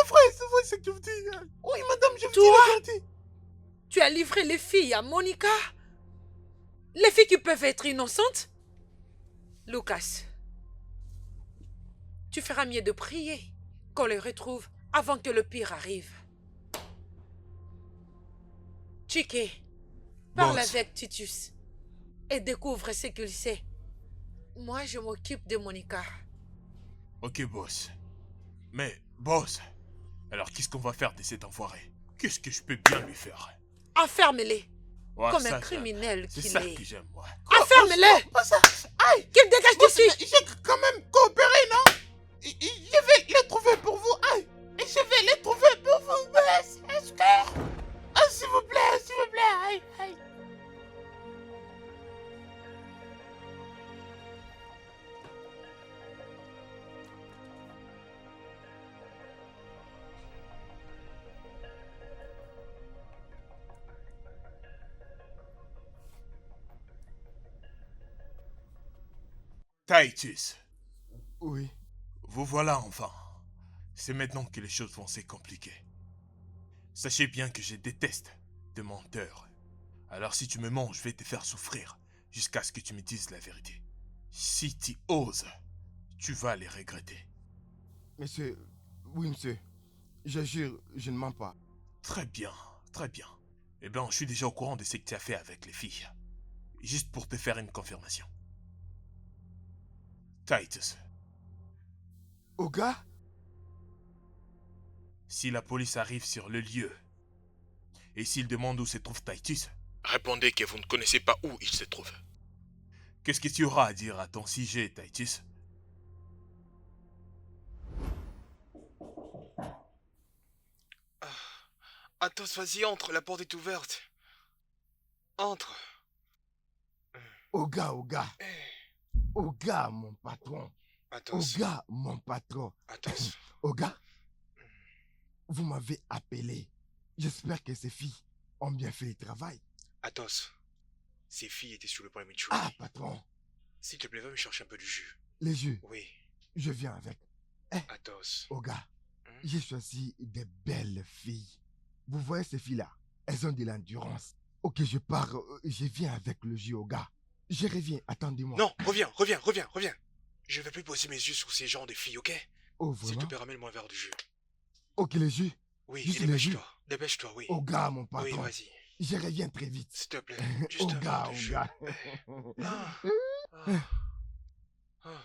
vrai ce que je vous dis. Oui, madame, je vous dis la vérité. Tu as livré les filles à Monica? Les filles qui peuvent être innocentes? Lucas, tu feras mieux de prier qu'on les retrouve avant que le pire arrive. Chiquet, parle Boss. avec Titus et découvre ce qu'il sait. Moi, je m'occupe de Monica. Ok, boss. Mais, boss, alors qu'est-ce qu'on va faire de cet enfoiré? Qu'est-ce que je peux bien lui faire? Enferme-les, Ouais, comme ça, un j'aime. criminel C'est qu'il ça est. que j'aime, moi. Enferme-les! Pas ça. Aïe! Qu'il dégage Boss, d'ici! mais j'ai quand même coopéré, non? Je vais les trouver pour vous. Aïe! Et je vais les trouver pour vous, boss. Est-ce que... Ah, s'il vous plaît, aïe, aïe. Titus, Oui. vous voilà enfin. C'est maintenant que les choses vont se compliquer. Sachez bien que je déteste de menteurs. Alors si tu me mens, je vais te faire souffrir jusqu'à ce que tu me dises la vérité. Si tu oses, tu vas les regretter. Monsieur, oui, monsieur. Je jure, je ne mens pas. Très bien, très bien. Eh bien, je suis déjà au courant de ce que tu as fait avec les filles. Juste pour te faire une confirmation. Titus, Oga? si la police arrive sur le lieu, et s'ils demandent où se trouve Titus, répondez que vous ne connaissez pas où il se trouve. Qu'est-ce que tu auras à dire à ton sujet, Titus? Attends, vas-y, entre, la porte est ouverte. Entre. Oga, Oga. Oga, mon patron. Athos. Oga, mon patron. Athos. Oga, vous m'avez appelé. J'espère que ces filles ont bien fait le travail. Athos. Ces filles étaient sur le point de me tuer. Ah, patron. S'il te plaît, va me chercher un peu du jus. Les jus, Oui. je viens avec. Athos. Oga, j'ai choisi des belles filles. Vous voyez ces filles-là? Elles ont de l'endurance. Ok, je pars, je viens avec le jus, Oga. Je reviens, attendez-moi. Non, reviens. Je ne vais plus poser mes yeux sur ces genres de filles, ok? Oh, S'il vraiment? te plaît, ramène-moi un verre de jus. Ok, les jus. Oui, Juste et les jus. dépêche-toi. Dépêche-toi, oui. Oga, mon Oui, patron. vas-y. Je reviens très vite. S'il te plaît, juste un verre Oga, de jus. Oga. Ah. Ah.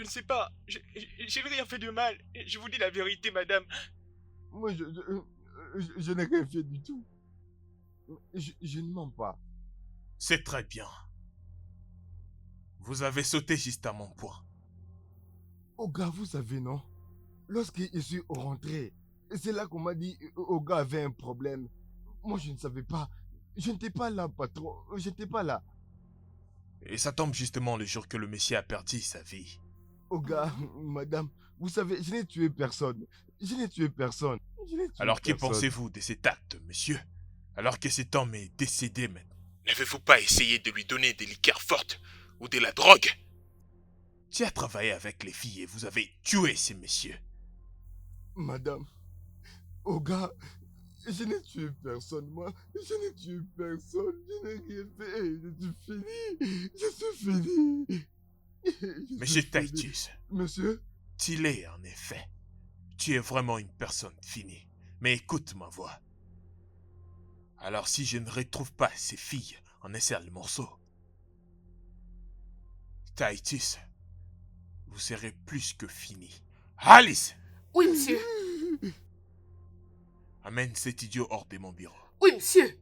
je ne sais pas. J'ai rien fait de mal. Je vous dis la vérité, madame. Moi, je n'ai rien fait du tout. Je ne mens pas. C'est très bien. Vous avez sauté juste à mon point. Oga, vous savez, non? Lorsque je suis rentré, c'est là qu'on m'a dit Oga avait un problème. Moi, je ne savais pas. Je n'étais pas là, patron. Je n'étais pas là. Et ça tombe justement le jour que le monsieur a perdu sa vie. Oga, madame, vous savez, je n'ai tué personne. Je n'ai tué personne. Alors que pensez-vous de cet acte, monsieur? Alors que cet homme est décédé maintenant. N'avez-vous pas essayé de lui donner des liqueurs fortes ou de la drogue? Tu as travaillé avec les filles et vous avez tué ces messieurs. Madame, Oga, je n'ai tué personne, moi. Je n'ai tué personne. Je n'ai rien fait. Je suis fini. Je suis fini. Monsieur Titus. Monsieur? Tu l'es en effet. Tu es vraiment une personne finie. Mais écoute ma voix. Alors si je ne retrouve pas ces filles en un seul morceau, Titus, vous serez plus que fini. Alice! Oui, monsieur. Amène cet idiot hors de mon bureau. Oui, monsieur.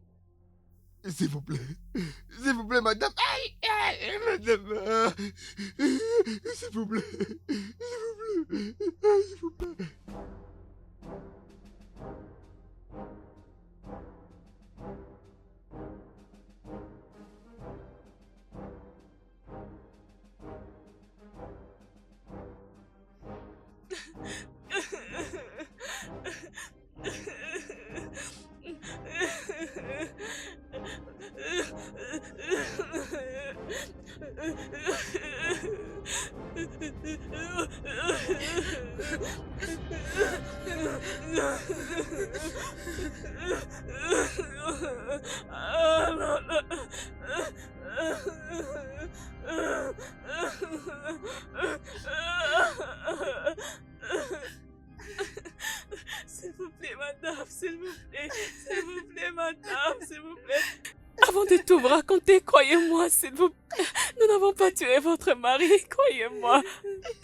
S'il vous plaît. S'il vous plaît, madame. Aïe, aïe, madame. S'il vous plaît. S'il vous plaît. S'il vous plaît. S'il vous plaît, madame, s'il vous plaît. S'il vous plaît, madame, s'il vous plaît. Avant de tout vous raconter, croyez-moi, s'il vous plaît. Nous n'avons pas tué votre mari, croyez-moi.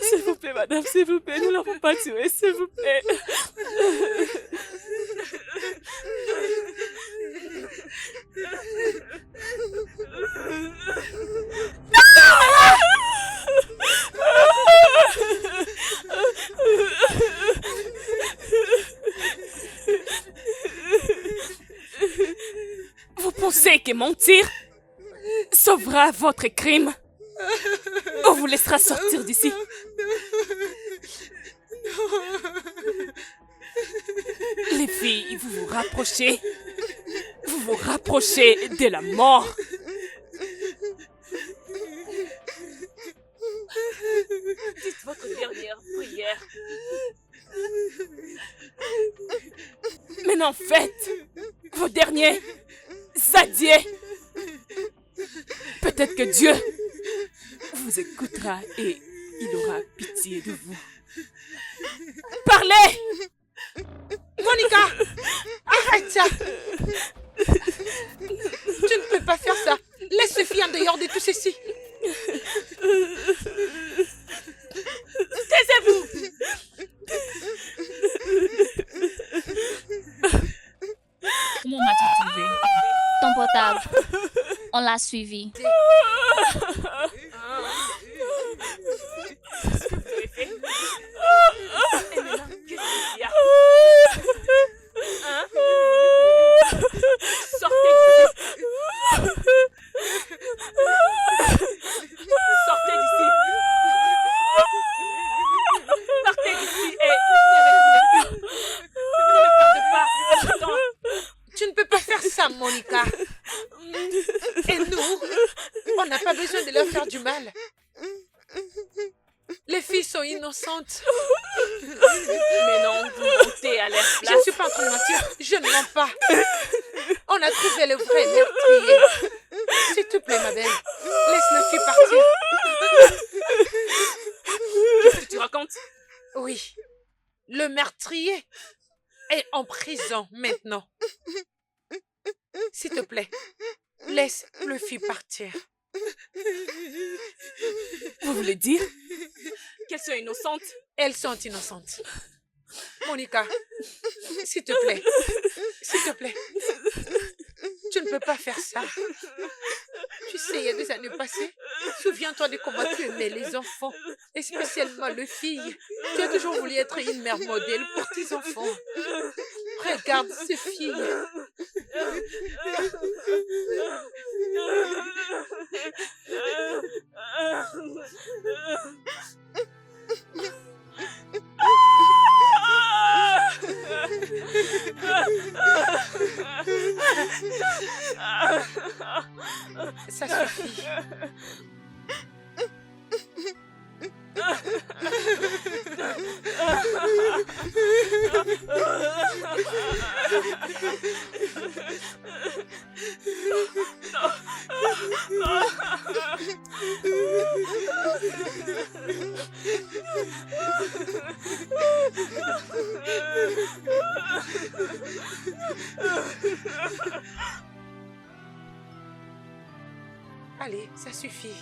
S'il vous plaît, madame, s'il vous plaît, nous ne l'avons pas tué, s'il vous plaît. Vous pensez que mentir sauvera votre crime ou vous laissera sortir d'ici? Les filles, vous vous rapprochez de la mort. Dites votre dernière prière. Maintenant faites vos derniers adieux. Peut-être que Dieu vous écoutera et il aura pitié de vous. Parlez! Monica! Arrête ça! Tu ne peux pas faire ça. Laisse ce fille en dehors de tout ceci. Taisez-vous! Comment m'as-tu trouvé? Ton portable. On l'a suivi. Qu'est-ce que vous avez fait? Et maintenant, qu'est-ce qu'il y a? Hein? Sortez d'ici! Sortez d'ici! Partez d'ici et ne revenez plus! Ne me perdez pas! Attends. Tu ne peux pas faire ça, Monica. Et nous, on n'a pas besoin de leur faire du mal. Les filles sont innocentes. Mais non, vous montez à leur Je place. ne suis pas en train de mentir. Je ne mens pas. On a trouvé le vrai meurtrier. S'il te plaît, ma belle, laisse le fille partir. Qu'est-ce que tu racontes? Oui, le meurtrier est en prison maintenant. S'il te plaît, laisse le fille partir. Vous voulez dire qu'elles sont innocentes. Elles sont innocentes. Monica, s'il te plaît. S'il te plaît. Tu ne peux pas faire ça. Tu sais, il y a des années passées, souviens-toi de comment tu aimais les enfants, et spécialement les filles. Tu as toujours voulu être une mère modèle pour tes enfants. Regarde ces filles. Ça suffit. Allez, ça suffit.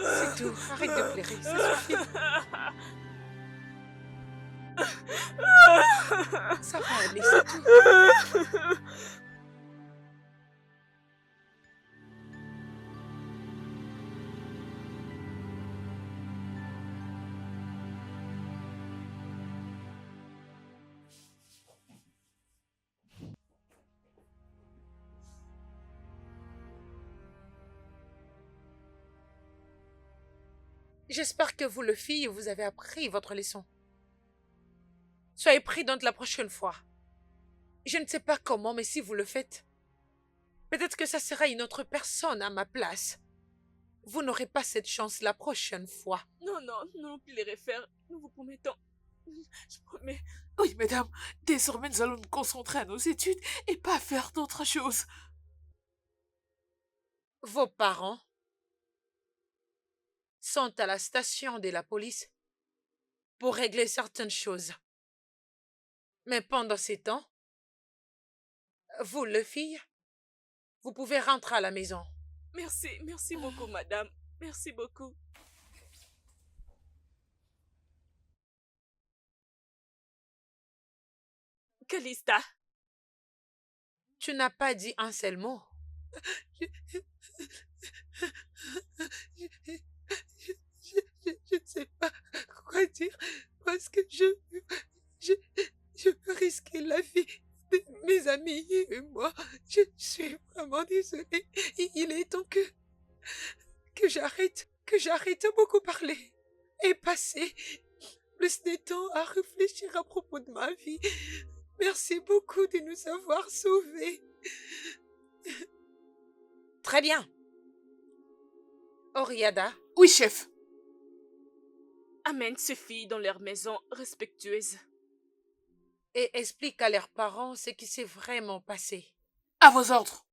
C'est tout. Arrête de pleurer. Ça suffit. Ça va aller, c'est tout. J'espère que vous, les filles, vous avez appris votre leçon. Soyez prudentes la prochaine fois. Je ne sais pas comment, mais si vous le faites, peut-être que ça sera une autre personne à ma place. Vous n'aurez pas cette chance la prochaine fois. Non, non, non, plus les refaire. Nous vous promettons. Je promets. Oui, mesdames, désormais nous allons nous concentrer à nos études et pas faire d'autres choses. Vos parents sont à la station de la police pour régler certaines choses. Mais pendant ces temps, vous, les filles, vous pouvez rentrer à la maison. Merci, merci beaucoup, madame. Merci beaucoup. Calista. Tu n'as pas dit un seul mot. Je ne sais pas quoi dire parce que je peux risquer la vie de mes amis et moi. Je suis vraiment désolée. Il est temps que j'arrête de beaucoup parler et passer plus de temps à réfléchir à propos de ma vie. Merci beaucoup de nous avoir sauvés. Très bien. Oriada. Oui, chef. Amène ces filles dans leur maison respectueuse. Et explique à leurs parents ce qui s'est vraiment passé. À vos ordres.